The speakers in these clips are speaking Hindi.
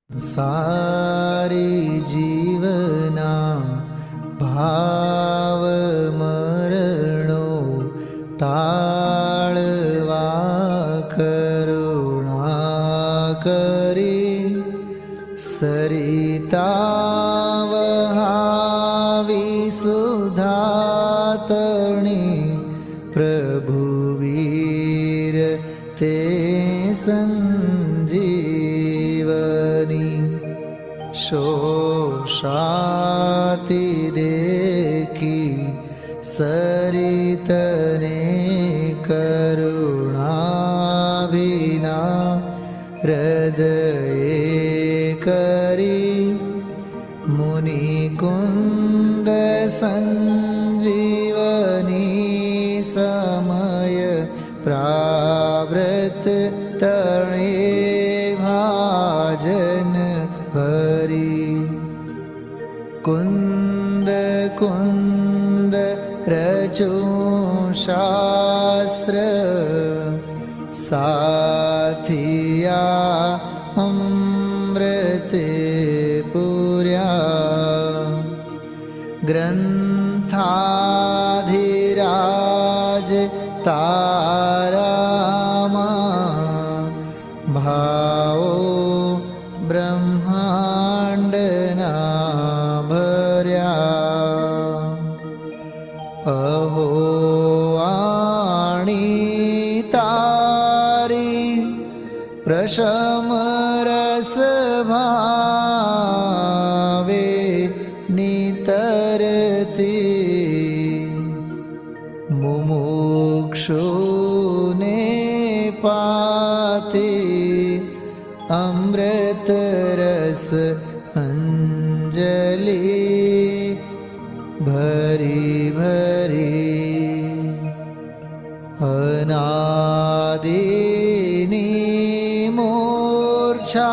सारी जीवना भाव मरणो टाळवा करुणा करी सरिता वहावी सुधातणी प्रभुवीर ते संजीवनी शोषाति देखी सरितने करुणाभिना हृदये करी मुनिकुंद संजीवनी समय प्रावृत तणे भाजन भरी कुंद कुंद रचो शास्त्र साथिया अमृते पुर्या ग्रंथाधिराज तारामा भावो ब्रह्मांडना भर्या अहो वाणी तारी प्रशम रस भावे नितरती मुमुक्षुने पाती अमृत रस अंजलि भरी भरी अनादिनी मूर्छा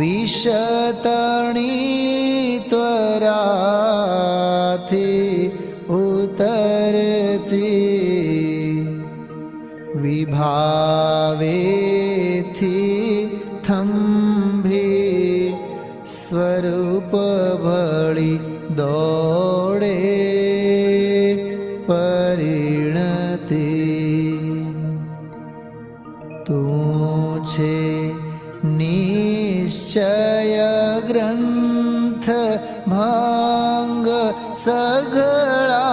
विशतणी त्वराथी उतरती विभावेथी थंभी स्वरूप भळी दौड़े परिणति तू छे निश्चय ग्रंथ भंग सगळा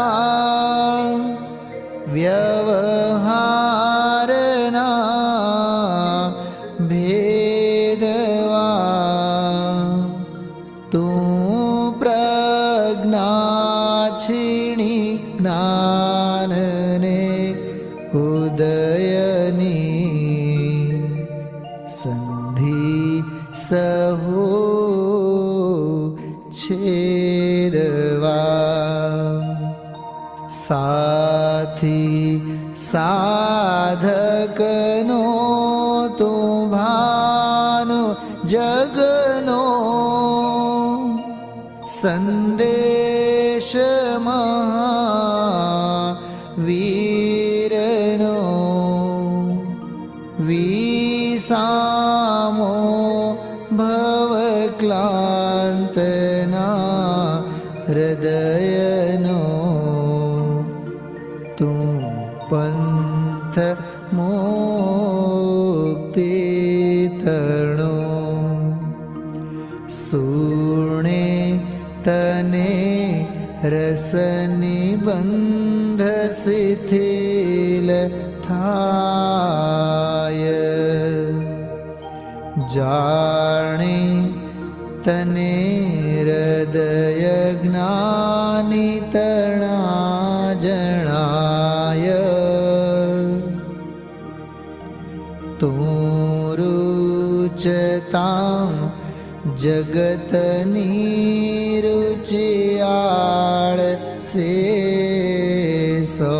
व्यवहारना भेदवा तू प्रज्ञाक्षिणी ज्ञानने उदयनी संधि सहो छेदवा साथी साधकनो तो भानो जगनो संदेश महावीरनो विसामो भवक्लांतना हृदयनो तू पंथ मुक्ति तरणो सुणे तने रसनि बंध शिथिल थाय जाने तने हृदय ज्ञानी तणा जणाय तू रुचतां जगतनी रुचियाळ से सो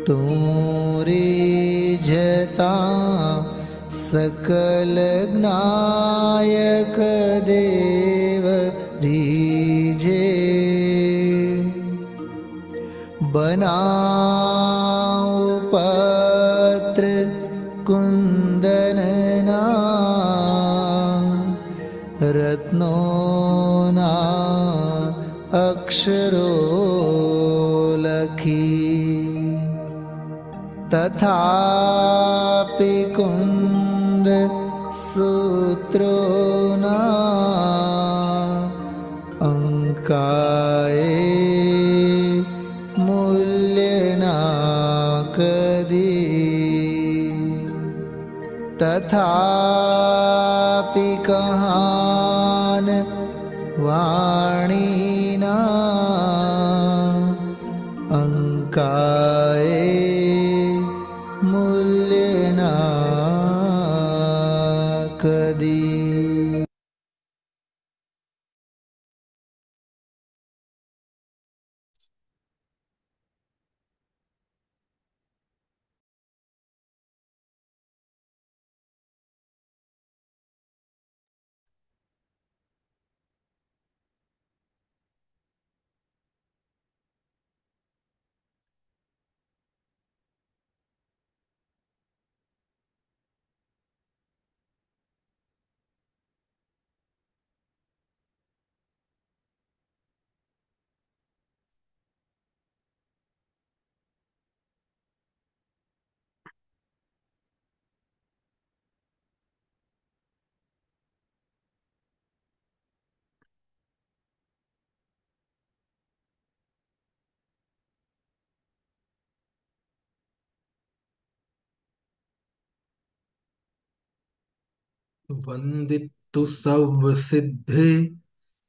तू रिझता सकल ज्ञायक देव रीजे बनाओ पत्र कुंदनना अक्षरो लखी तथापि कुंद सूत्रो अंकाए मूल्य ना कदी तथापि कहान वाणी ना अंकाए मूल्य ना कदी। वंदितु सव सिद्धे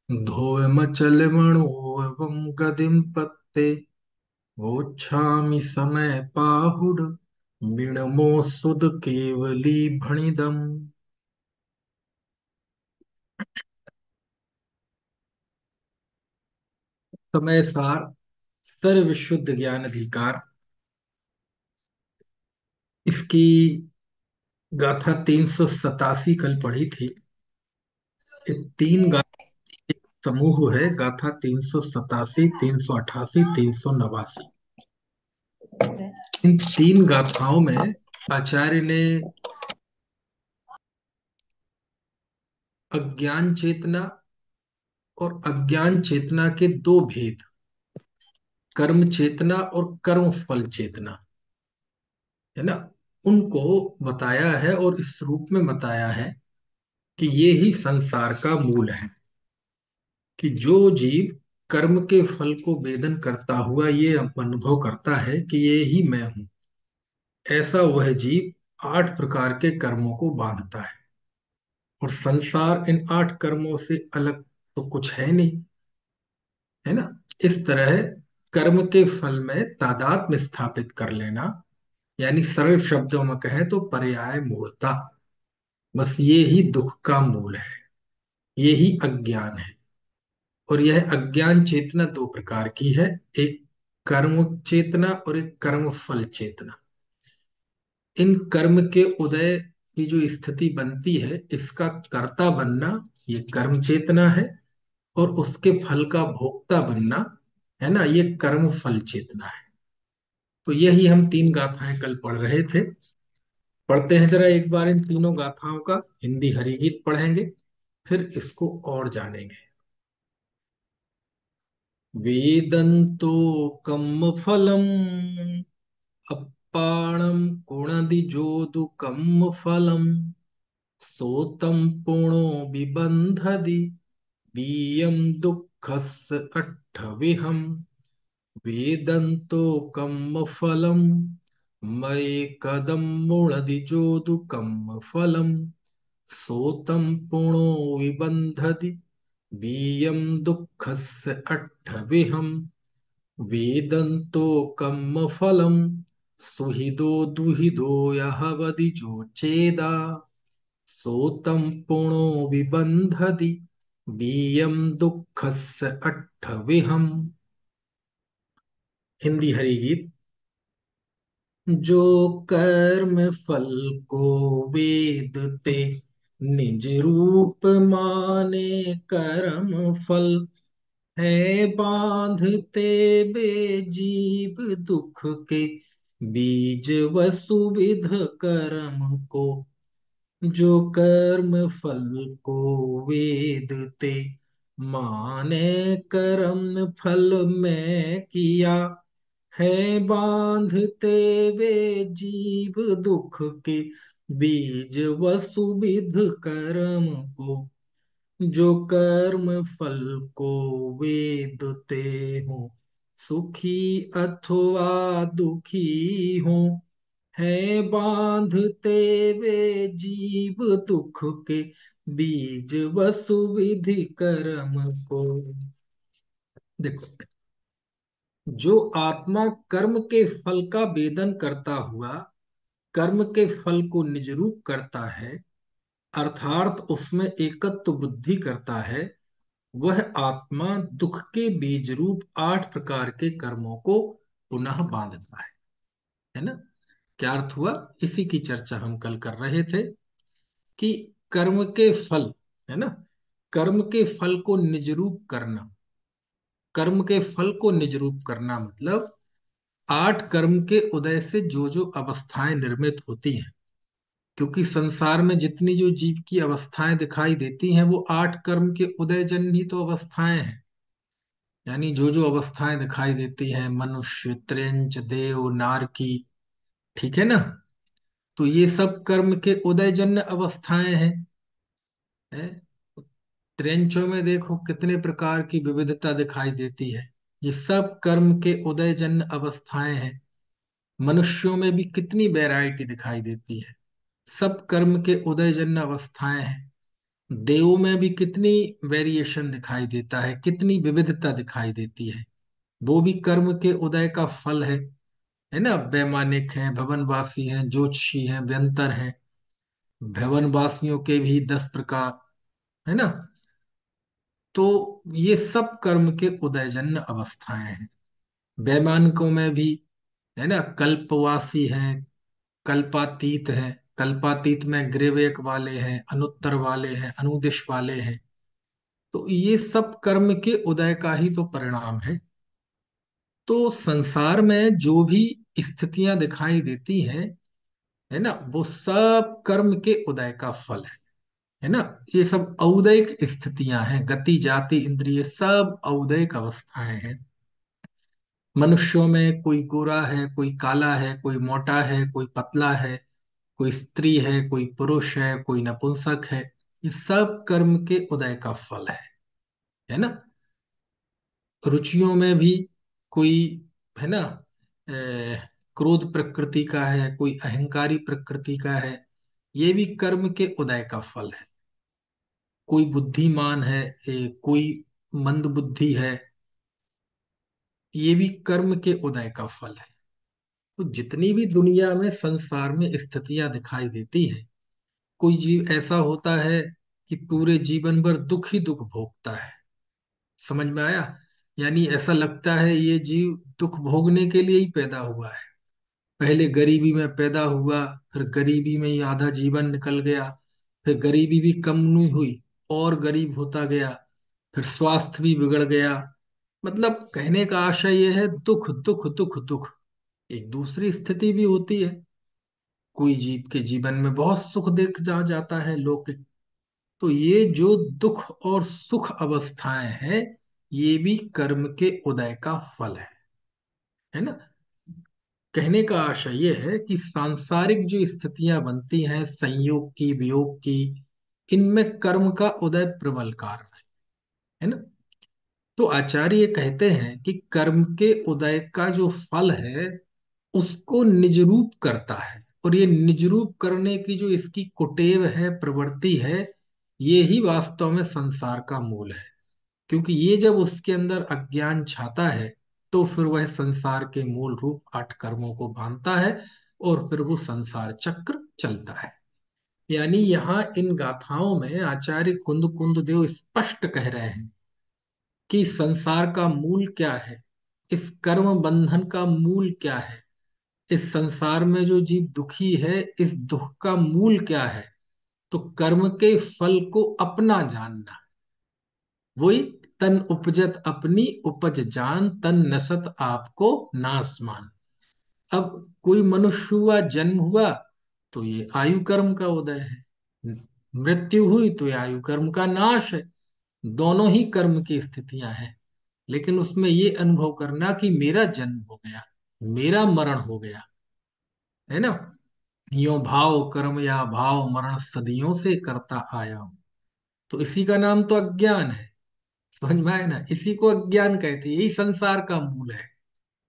धोयमचल मणो एवं गदिम पत्ते वोच्छामि समय पाहुड बिणमो सुद केवली भणिदम। समय सार सर्व शुद्ध ज्ञान अधिकार, इसकी गाथा 387 कल पढ़ी थी। ये तीन गाथा एक समूह है, गाथा 387, 388, 389। इन तीन गाथाओं में आचार्य ने अज्ञान चेतना और अज्ञान चेतना के दो भेद, कर्म चेतना और कर्म फल चेतना, है ना, उनको बताया है और इस रूप में बताया है कि ये ही संसार का मूल है। कि जो जीव कर्म के फल को वेदन करता हुआ ये अनुभव करता है कि ये ही मैं हूं, ऐसा वह जीव 8 प्रकार के कर्मों को बांधता है। और संसार इन 8 कर्मों से अलग तो कुछ है नहीं, है ना। इस तरह कर्म के फल में तादात्म्य स्थापित कर लेना, यानी सरल शब्दों में कहें तो पर्याय मूलता, बस ये ही दुख का मूल है, ये ही अज्ञान है। और यह अज्ञान चेतना 2 प्रकार की है, एक कर्म चेतना और एक कर्म फल चेतना। इन कर्म के उदय की जो स्थिति बनती है, इसका कर्ता बनना ये कर्म चेतना है, और उसके फल का भोक्ता बनना, है ना, ये कर्म फल चेतना है। तो यही हम 3 गाथाएं कल पढ़ रहे थे। पढ़ते हैं जरा एक बार इन तीनों गाथाओं का हिंदी हरिगीत पढ़ेंगे, फिर इसको और जानेंगे। वेदन्तो कम्म फलम् अप्पाणं कुणदिजोदुकम्म फलम् सोतं पुणो बिबन्धदि बीयं दुःखस्य अट्ठविहम्। वेदन्तो कम्म फलम् मयेकदं मुणदिजोदुकम्म फलम् सोतं पुणो विबन्धति बीयं दुःखस्य अट्ठविहम्। वेदन्तो कम्म फलम् सुहृदो दुहिदो यः वदिजो चेदा सोतं पुणो विबन्धति बीयं दुःखस्य अट्ठविहम्। हिंदी हरि गीत। जो कर्म फल को वेदते निज रूप माने कर्म फल है बांधते बेजीव दुख के बीज वसुविध कर्म को। जो कर्म फल को वेदते माने कर्म फल में किया है बांधते वे जीव दुख के बीज वसु विध कर्म को। जो कर्म फल को वेदते हो, सुखी अथवा दुखी हो, है बांधते वे जीव दुख के बीज वसु विधि कर्म को। देखो, जो आत्मा कर्म के फल का वेदन करता हुआ कर्म के फल को निज रूप करता है, अर्थात उसमें एकत्व बुद्धि करता है, वह आत्मा दुख के बीज रूप 8 प्रकार के कर्मों को पुनः बांधता है ना। क्या अर्थ हुआ? इसी की चर्चा हम कल कर रहे थे कि कर्म के फल, है ना, कर्म के फल को निज रूप करना। कर्म के फल को निज रूप करना मतलब 8 कर्म के उदय से जो जो अवस्थाएं निर्मित होती हैं, क्योंकि संसार में जितनी जो जीव की अवस्थाएं दिखाई देती हैं वो 8 कर्म के उदय जन्य ही तो अवस्थाएं हैं। यानी जो जो अवस्थाएं दिखाई देती हैं, मनुष्य, त्रिंच, देव, नारकी, ठीक है ना, तो ये सब कर्म के उदयजन्य अवस्थाएं हैं। हैं? त्रिंचों में देखो कितने प्रकार की विविधता दिखाई देती है, ये सब कर्म के उदयजन्य अवस्थाएं हैं। मनुष्यों में भी कितनी वैरायटी दिखाई देती है, सब कर्म के उदयजन्य अवस्थाएं हैं। देवों में भी कितनी वेरिएशन दिखाई देता है, कितनी विविधता दिखाई देती है, वो भी कर्म के उदय का फल है ना। वैमानिक हैं, भवनवासी हैं, ज्योतिषी हैं, व्यंतर हैं। भवनवासियों के भी 10 प्रकार, है ना। तो ये सब कर्म के उदयजन्य अवस्थाएं हैं। वैमानिकों में भी, है ना, कल्पवासी हैं, कल्पातीत हैं। कल्पातीत में ग्रेवेक वाले हैं, अनुत्तर वाले हैं, अनुदिश वाले हैं। तो ये सब कर्म के उदय का ही तो परिणाम है। तो संसार में जो भी स्थितियां दिखाई देती हैं, है ना, वो सब कर्म के उदय का फल है ना। ये सब औदैक स्थितियां हैं, गति, जाति, इंद्रिय सब औदैक अवस्थाएं हैं। मनुष्यों में कोई गोरा है, कोई काला है, कोई मोटा है, कोई पतला है, कोई स्त्री है, कोई पुरुष है, कोई नपुंसक है। ये सब कर्म के उदय का फल है ना। रुचियों में भी कोई, है ना, क्रोध प्रकृति का है, कोई अहंकारी प्रकृति का है। ये भी कर्म के उदय का फल है। कोई बुद्धिमान है, कोई मंद बुद्धि है, ये भी कर्म के उदय का फल है। तो जितनी भी दुनिया में, संसार में स्थितियां दिखाई देती हैं, कोई जीव ऐसा होता है कि पूरे जीवन भर दुख ही दुख भोगता है। समझ में आया? यानी ऐसा लगता है ये जीव दुख भोगने के लिए ही पैदा हुआ है। पहले गरीबी में पैदा हुआ, फिर गरीबी में ही आधा जीवन निकल गया, फिर गरीबी भी कम नहीं हुई और गरीब होता गया, फिर स्वास्थ्य भी बिगड़ गया। मतलब कहने का आशय यह है, दुख दुख दुख दुख। एक दूसरी स्थिति भी होती है, कोई जीव के जीवन में बहुत सुख देख जाता है लौकिक। तो ये जो दुख और सुख अवस्थाएं हैं, ये भी कर्म के उदय का फल है ना। कहने का आशय ये है कि सांसारिक जो स्थितियां बनती हैं, संयोग की, वियोग की, इनमें कर्म का उदय प्रबल कारण है ना। तो आचार्य कहते हैं कि कर्म के उदय का जो फल है उसको निज रूप करता है, और ये निज रूप करने की जो इसकी कुटेव है, प्रवृत्ति है, ये ही वास्तव में संसार का मूल है। क्योंकि ये जब उसके अंदर अज्ञान छाता है, तो फिर वह संसार के मूल रूप 8 कर्मों को बांधता है, और फिर वो संसार चक्र चलता है। यानी यहाँ इन गाथाओं में आचार्य कुंद कुंद देव स्पष्ट कह रहे हैं कि संसार का मूल क्या है, इस कर्म बंधन का मूल क्या है, इस संसार में जो जीव दुखी है, इस दुख का मूल क्या है। तो कर्म के फल को अपना जानना, वही तन उपजत अपनी उपज जान, तन नसत आपको नास मान। अब कोई मनुष्य हुआ, जन्म हुआ, तो ये आयु कर्म का उदय है। मृत्यु हुई तो ये आयु कर्म का नाश है। दोनों ही कर्म की स्थितियां हैं, लेकिन उसमें ये अनुभव करना कि मेरा जन्म हो गया, मेरा मरण हो गया, है ना। यो भाव कर्म या भाव मरण सदियों से करता आया हूं, तो इसी का नाम तो अज्ञान है। समझ में आए ना, इसी को अज्ञान कहते हैं, यही संसार का मूल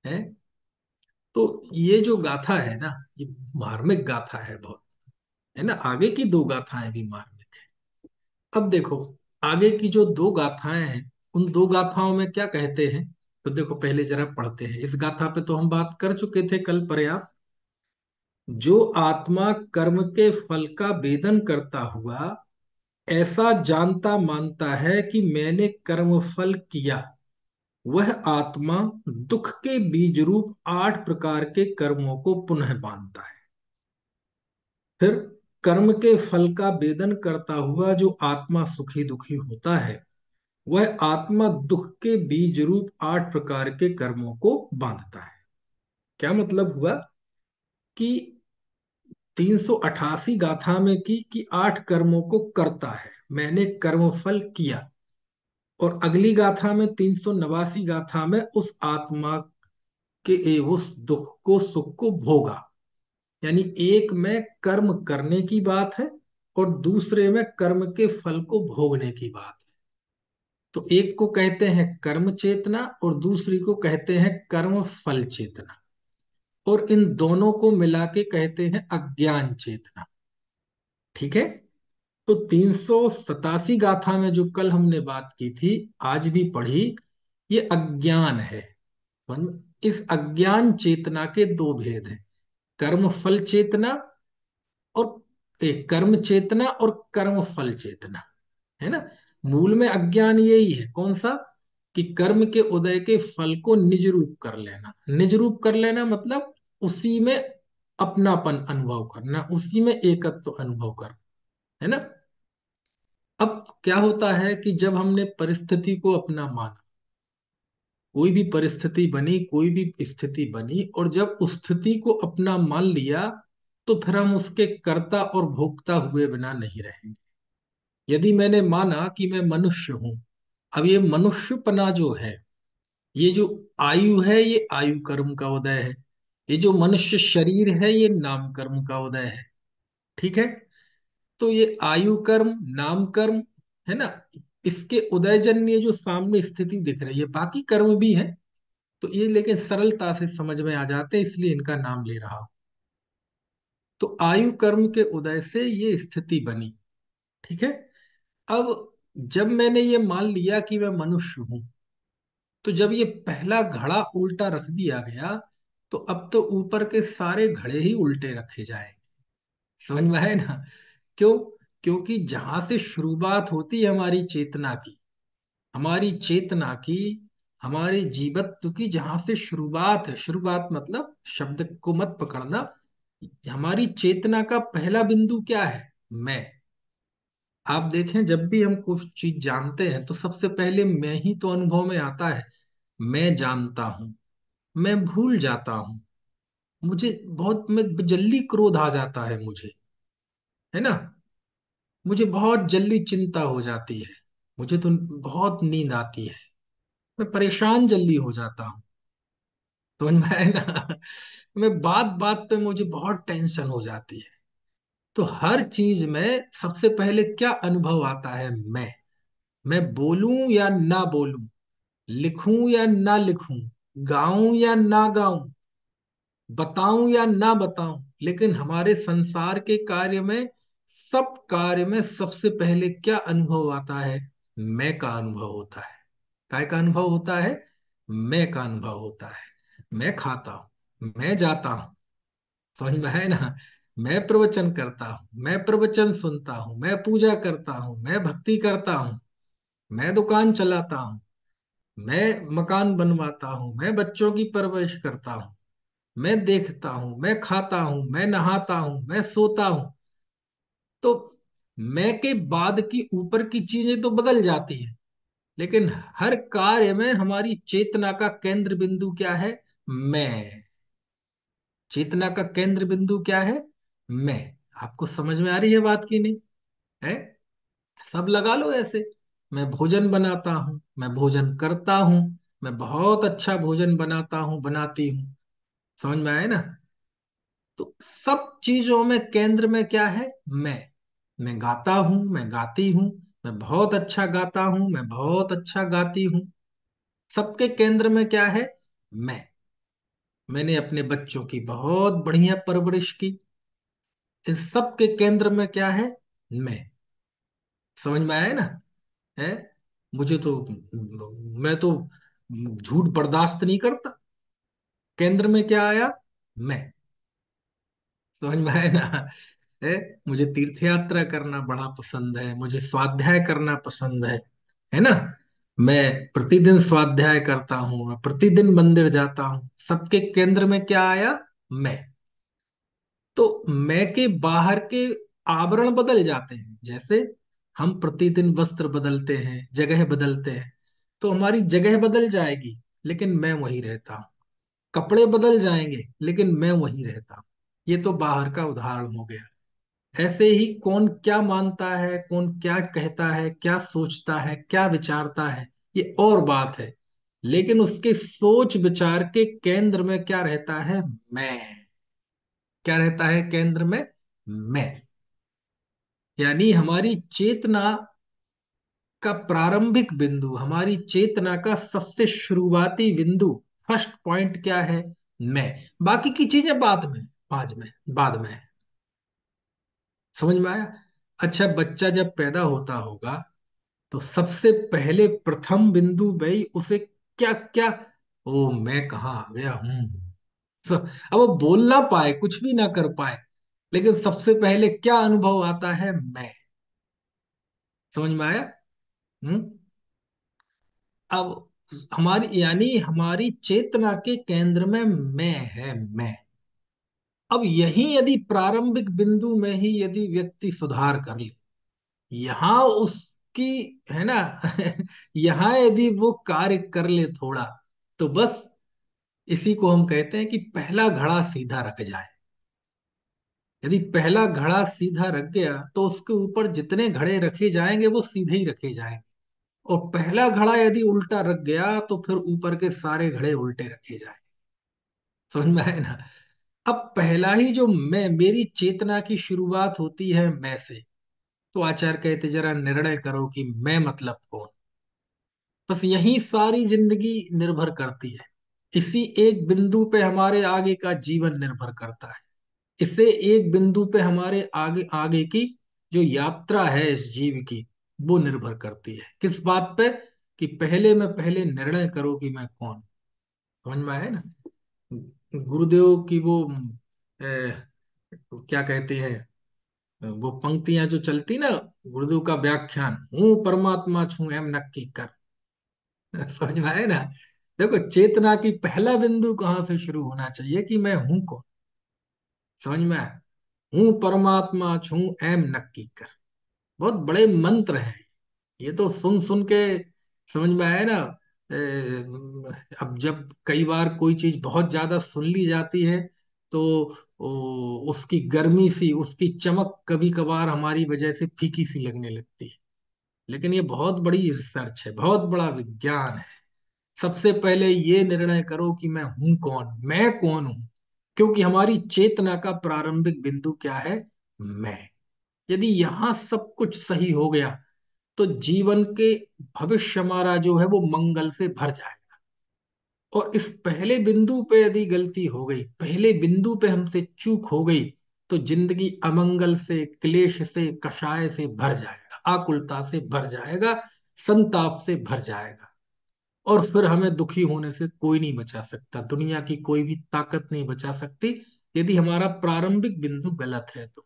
है। तो ये जो गाथा है ना, ये मार्मिक गाथा है बहुत, है ना। आगे की दो गाथाएं भी मार्मिक है। अब देखो, आगे की जो दो गाथाएं हैं, उन दो गाथाओं में क्या कहते हैं, तो देखो पहले जरा पढ़ते हैं। इस गाथा पे तो हम बात कर चुके थे कल पर्याप्त। जो आत्मा कर्म के फल का वेदन करता हुआ ऐसा जानता मानता है कि मैंने कर्म फल किया, वह आत्मा दुख के बीज रूप 8 प्रकार के कर्मों को पुनः बांधता है। फिर कर्म के फल का वेदन करता हुआ जो आत्मा सुखी दुखी होता है, वह आत्मा दुख के बीज रूप 8 प्रकार के कर्मों को बांधता है। क्या मतलब हुआ कि 388 गाथा में की कि 8 कर्मों को करता है, मैंने कर्म फल किया। और अगली गाथा में 389 गाथा में उस आत्मा के उस दुख को सुख को भोगा। यानी एक में कर्म करने की बात है और दूसरे में कर्म के फल को भोगने की बात है। तो एक को कहते हैं कर्म चेतना और दूसरी को कहते हैं कर्म फल चेतना, और इन दोनों को मिला के कहते हैं अज्ञान चेतना। ठीक है। तो 387 गाथा में जो कल हमने बात की थी, आज भी पढ़ी, ये अज्ञान है। इस अज्ञान चेतना के दो भेद हैं, कर्म फल चेतना और कर्म चेतना और कर्म फल चेतना, है ना। मूल में अज्ञान यही है, कौन सा, कि कर्म के उदय के फल को निज रूप कर लेना। निज रूप कर लेना मतलब उसी में अपनापन अनुभव करना, उसी में एकत्व अनुभव करना, है ना। अब क्या होता है कि जब हमने परिस्थिति को अपना माना, कोई भी परिस्थिति बनी, कोई भी स्थिति बनी, और जब उस स्थिति को अपना मान लिया, तो फिर हम उसके कर्ता और भोक्ता हुए बिना नहीं रहेंगे। यदि मैंने माना कि मैं मनुष्य हूं, अब ये मनुष्यपना जो है, ये जो आयु है, ये आयु कर्म का उदय है। ये जो मनुष्य शरीर है, ये नाम कर्म का उदय है। ठीक है। तो ये आयु कर्म, नाम कर्म, है ना, इसके उदयजन्य जो सामने स्थिति दिख रही है, बाकी कर्म भी है, तो ये लेकिन सरलता से समझ में आ जाते हैं, इसलिए इनका नाम ले रहा हूं। तो आयु कर्म के उदय से ये स्थिति बनी। ठीक है। अब जब मैंने ये मान लिया कि मैं मनुष्य हूं, तो जब ये पहला घड़ा उल्टा रख दिया गया, तो अब तो ऊपर के सारे घड़े ही उल्टे रखे जाएंगे। समझ में है ना। क्यों? क्योंकि जहां से शुरुआत होती है हमारी चेतना की, हमारी चेतना की, हमारे जीवत्व की जहां से शुरुआत है, शुरुआत मतलब शब्द को मत पकड़ना, हमारी चेतना का पहला बिंदु क्या है, मैं। आप देखें, जब भी हम कुछ चीज जानते हैं तो सबसे पहले मैं ही तो अनुभव में आता है। मैं जानता हूं, मैं भूल जाता हूं, मुझे बहुत मैं जल्दी क्रोध आ जाता है मुझे, है ना। मुझे बहुत जल्दी चिंता हो जाती है, मुझे तो बहुत नींद आती है, मैं परेशान जल्दी हो जाता हूँ। तो मैं ना मैं बात बात पे मुझे बहुत टेंशन हो जाती है। तो हर चीज में सबसे पहले क्या अनुभव आता है, मैं बोलूं या ना बोलूं, लिखूं या ना लिखूं, गाऊं या ना गाऊं, बताऊं या ना बताऊं, लेकिन हमारे संसार के कार्य में, सब कार्य में सबसे पहले क्या अनुभव आता है, मैं का अनुभव होता है। काय का अनुभव होता है, मैं का अनुभव होता है। मैं खाता हूं, मैं जाता हूं, समझ में है ना। मैं प्रवचन करता हूं, मैं प्रवचन सुनता हूं, मैं पूजा करता हूं, मैं भक्ति करता हूं, मैं दुकान चलाता हूं, मैं मकान बनवाता हूं, मैं बच्चों की परवरिश करता हूं, मैं देखता हूं, मैं खाता हूं, मैं नहाता हूं, मैं सोता हूं। तो मैं के बाद की ऊपर की चीजें तो बदल जाती हैं, लेकिन हर कार्य में हमारी चेतना का केंद्र बिंदु क्या है, मैं। चेतना का केंद्र बिंदु क्या है, मैं। आपको समझ में आ रही है बात की नहीं है? सब लगा लो ऐसे। मैं भोजन बनाता हूँ, मैं भोजन करता हूँ, मैं बहुत अच्छा भोजन बनाता हूँ, बनाती हूँ। समझ में आए ना? तो सब चीजों में केंद्र में क्या है? मैं गाता हूँ, मैं गाती हूँ, मैं बहुत अच्छा गाता हूँ, मैं बहुत अच्छा गाती हूँ। सबके केंद्र में क्या है? मैं। मैंने अपने बच्चों की बहुत बढ़िया परवरिश की। इन सब के केंद्र में क्या है? मैं। समझ में आया ना? है। मुझे तो, मैं तो झूठ बर्दाश्त नहीं करता। केंद्र में क्या आया? मैं। समझ में आया ना? है। मुझे तीर्थ यात्रा करना बड़ा पसंद है, मुझे स्वाध्याय करना पसंद है ना? मैं प्रतिदिन स्वाध्याय करता हूँ, मैं प्रतिदिन मंदिर जाता हूँ। सबके केंद्र में क्या आया? मैं। तो मैं के बाहर के आवरण बदल जाते हैं। जैसे हम प्रतिदिन वस्त्र बदलते हैं, जगह बदलते हैं, तो हमारी जगह बदल जाएगी, लेकिन मैं वही रहता हूँ। कपड़े बदल जाएंगे, लेकिन मैं वही रहता हूँ। ये तो बाहर का उदाहरण हो गया। ऐसे ही कौन क्या मानता है, कौन क्या कहता है, क्या सोचता है, क्या विचारता है, ये और बात है। लेकिन उसके सोच विचार के केंद्र में क्या रहता है? मैं। क्या रहता है केंद्र में? मैं। यानी हमारी चेतना का प्रारंभिक बिंदु, हमारी चेतना का सबसे शुरुआती बिंदु, फर्स्ट पॉइंट क्या है? मैं। बाकी की चीजें बाद में है। समझ में आया? अच्छा, बच्चा जब पैदा होता होगा तो सबसे पहले प्रथम बिंदु भाई उसे क्या क्या, ओ मैं कहाँ आ गया हूँ। अब वो बोल ना पाए, कुछ भी ना कर पाए, लेकिन सबसे पहले क्या अनुभव आता है? मैं। समझ में आया? हम्म। अब हमारी, यानी हमारी चेतना के केंद्र में मैं है, मैं। अब यही यदि प्रारंभिक बिंदु में ही यदि व्यक्ति सुधार कर ले, यहाँ उसकी, है ना, यहाँ यदि वो कार्य कर ले थोड़ा, तो बस इसी को हम कहते हैं कि पहला घड़ा सीधा रख जाए। यदि पहला घड़ा सीधा रख गया तो उसके ऊपर जितने घड़े रखे जाएंगे वो सीधे ही रखे जाएंगे। और पहला घड़ा यदि उल्टा रख गया तो फिर ऊपर के सारे घड़े उल्टे रखे जाएंगे। समझ में आए ना? अब पहला ही जो मैं, मेरी चेतना की शुरुआत होती है मैं से। तो आचार्य कहते जरा निर्णय करो कि मैं मतलब कौन। बस यही सारी जिंदगी निर्भर करती है। इसी एक बिंदु पे हमारे आगे का जीवन निर्भर करता है। इससे एक बिंदु पे हमारे आगे आगे की जो यात्रा है इस जीव की, वो निर्भर करती है किस बात पे? कि पहले में पहले निर्णय करो कि मैं कौन। समझ में आया ना? गुरुदेव की वो क्या कहते हैं, वो पंक्तियां जो चलती ना, गुरुदेव का व्याख्यान, हूँ परमात्मा छू एम नक्की कर। समझ में आया ना? देखो, चेतना की पहला बिंदु कहाँ से शुरू होना चाहिए कि मैं हूं कौन। समझ में आया? हूँ परमात्मा छू एम नक्की कर। बहुत बड़े मंत्र हैं। ये तो सुन सुन के समझ में आया ना? अब जब कई बार कोई चीज बहुत ज्यादा सुन ली जाती है तो उसकी गर्मी सी, उसकी चमक कभी कभार हमारी वजह से फीकी सी लगने लगती है। लेकिन ये बहुत बड़ी रिसर्च है, बहुत बड़ा विज्ञान है। सबसे पहले ये निर्णय करो कि मैं हूं कौन, मैं कौन हूं। क्योंकि हमारी चेतना का प्रारंभिक बिंदु क्या है? मैं। यदि यहां सब कुछ सही हो गया तो जीवन के भविष्य हमारा जो है वो मंगल से भर जाएगा। और इस पहले बिंदु पे यदि गलती हो गई, पहले बिंदु पे हमसे चूक हो गई, तो जिंदगी अमंगल से, क्लेश से, कषाय से भर जाएगा, आकुलता से भर जाएगा, संताप से भर जाएगा। और फिर हमें दुखी होने से कोई नहीं बचा सकता, दुनिया की कोई भी ताकत नहीं बचा सकती, यदि हमारा प्रारंभिक बिंदु गलत है तो।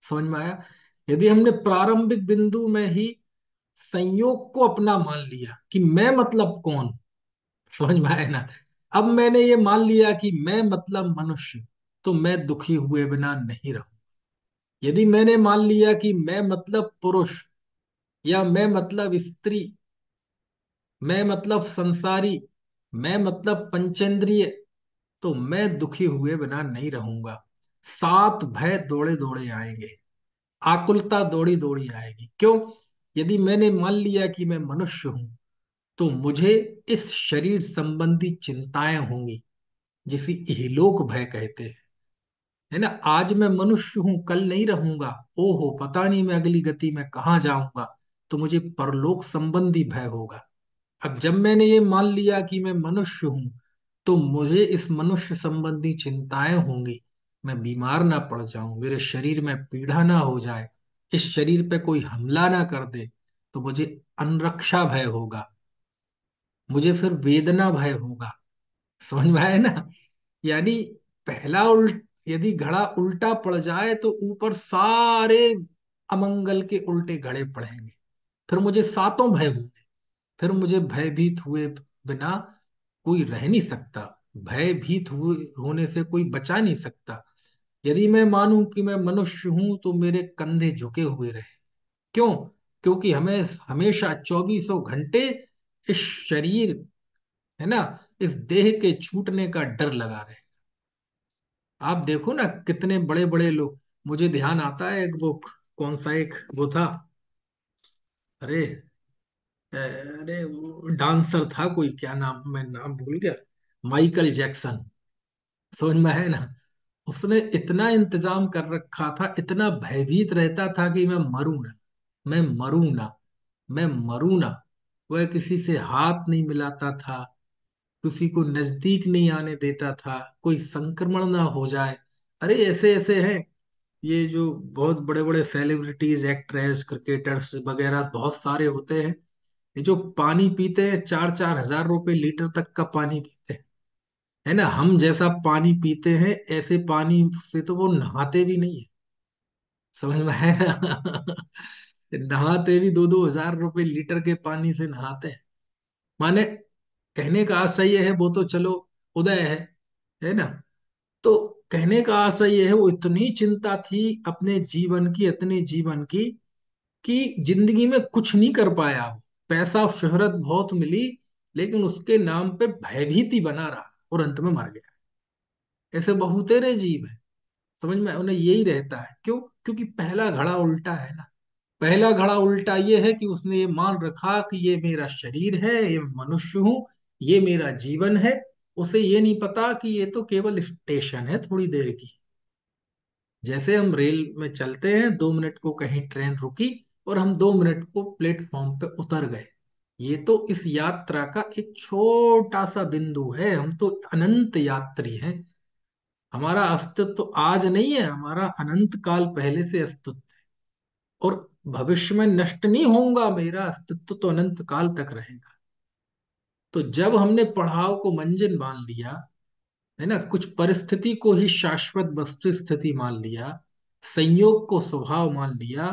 समझ में आया? यदि हमने प्रारंभिक बिंदु में ही संयोग को अपना मान लिया कि मैं मतलब कौन। समझ में आया ना? अब मैंने ये मान लिया कि मैं मतलब मनुष्य, तो मैं दुखी हुए बिना नहीं रहूं। यदि मैंने मान लिया कि मैं मतलब पुरुष, या मैं मतलब स्त्री, मैं मतलब संसारी, मैं मतलब पंचेंद्रिय, तो मैं दुखी हुए बिना नहीं रहूंगा। सात भय दौड़े दौड़े आएंगे, आकुलता दौड़ी दौड़ी आएगी। क्यों? यदि मैंने मान लिया कि मैं मनुष्य हूं, तो मुझे इस शरीर संबंधी चिंताएं होंगी, जिसे इहलोक भय कहते हैं। है ना, आज मैं मनुष्य हूं, कल नहीं रहूंगा। ओहो, पता नहीं मैं अगली गति में कहाँ जाऊंगा। तो मुझे परलोक संबंधी भय होगा। अब जब मैंने ये मान लिया कि मैं मनुष्य हूं, तो मुझे इस मनुष्य संबंधी चिंताएं होंगी। मैं बीमार ना पड़ जाऊं, मेरे शरीर में पीड़ा ना हो जाए, इस शरीर पे कोई हमला ना कर दे, तो मुझे अनरक्षा भय होगा। मुझे फिर वेदना भय होगा। समझ में आया ना? यानी पहला यदि घड़ा उल्टा पड़ जाए तो ऊपर सारे अमंगल के उल्टे घड़े पड़ेंगे। फिर मुझे सातों भय होंगे। फिर मुझे भयभीत हुए बिना कोई रह नहीं सकता। भयभीत हुए होने से कोई बचा नहीं सकता। यदि मैं मानूं कि मैं मनुष्य हूं, तो मेरे कंधे झुके हुए रहे। क्यों? क्योंकि हमें हमेशा 24 घंटे इस शरीर, है ना, इस देह के छूटने का डर लगा रहे। आप देखो ना, कितने बड़े बड़े लोग। मुझे ध्यान आता है एक वो, कौन सा एक वो था, अरे अरे वो डांसर था कोई, क्या नाम, मैं नाम भूल गया। Michael Jackson. समझ में है ना? उसने इतना इंतजाम कर रखा था, इतना भयभीत रहता था कि मैं मरूं ना, मैं मरूं ना, मैं मरूं ना। वह किसी से हाथ नहीं मिलाता था, किसी को नजदीक नहीं आने देता था, कोई संक्रमण ना हो जाए। अरे ऐसे ऐसे हैं ये जो बहुत बड़े बड़े सेलिब्रिटीज, एक्ट्रेस, क्रिकेटर्स वगैरह बहुत सारे होते हैं। ये जो पानी पीते हैं, 4-4 हजार रुपए लीटर तक का पानी पीते हैं। है ना, हम जैसा पानी पीते हैं, ऐसे पानी से तो वो नहाते भी नहीं है। समझ में है ना? नहाते भी 2-2 हजार रुपए लीटर के पानी से नहाते हैं। माने, कहने का आशय ये है, वो तो चलो उदय है ना। तो कहने का आशय ये है, वो इतनी चिंता थी अपने जीवन की, इतने जीवन की, कि जिंदगी में कुछ नहीं कर पाया वो। पैसा शोहरत बहुत मिली, लेकिन उसके नाम पे भयभीति बना रहा और अंत में मर गया। ऐसे बहुतेरे जीव हैं। समझ में, उन्हें यही रहता है। क्यों? क्योंकि पहला घड़ा उल्टा है ना। पहला घड़ा उल्टा ये है कि उसने ये मान रखा कि ये मेरा शरीर है, ये मनुष्य हूं, ये मेरा जीवन है। उसे ये नहीं पता कि ये तो केवल स्टेशन है थोड़ी देर की। जैसे हम रेल में चलते हैं, 2 मिनट को कहीं ट्रेन रुकी और हम 2 मिनट को प्लेटफॉर्म पे उतर गए। ये तो इस यात्रा का एक छोटा सा बिंदु है। हम तो अनंत यात्री हैं। हमारा अस्तित्व तो आज नहीं है, हमारा अनंत काल पहले से अस्तित्व है। और भविष्य में नष्ट नहीं होऊंगा, मेरा अस्तित्व तो अनंत काल तक रहेगा। तो जब हमने पड़ाव को मंजिल मान लिया, है ना, कुछ परिस्थिति को ही शाश्वत वस्तु स्थिति मान लिया, संयोग को स्वभाव मान लिया,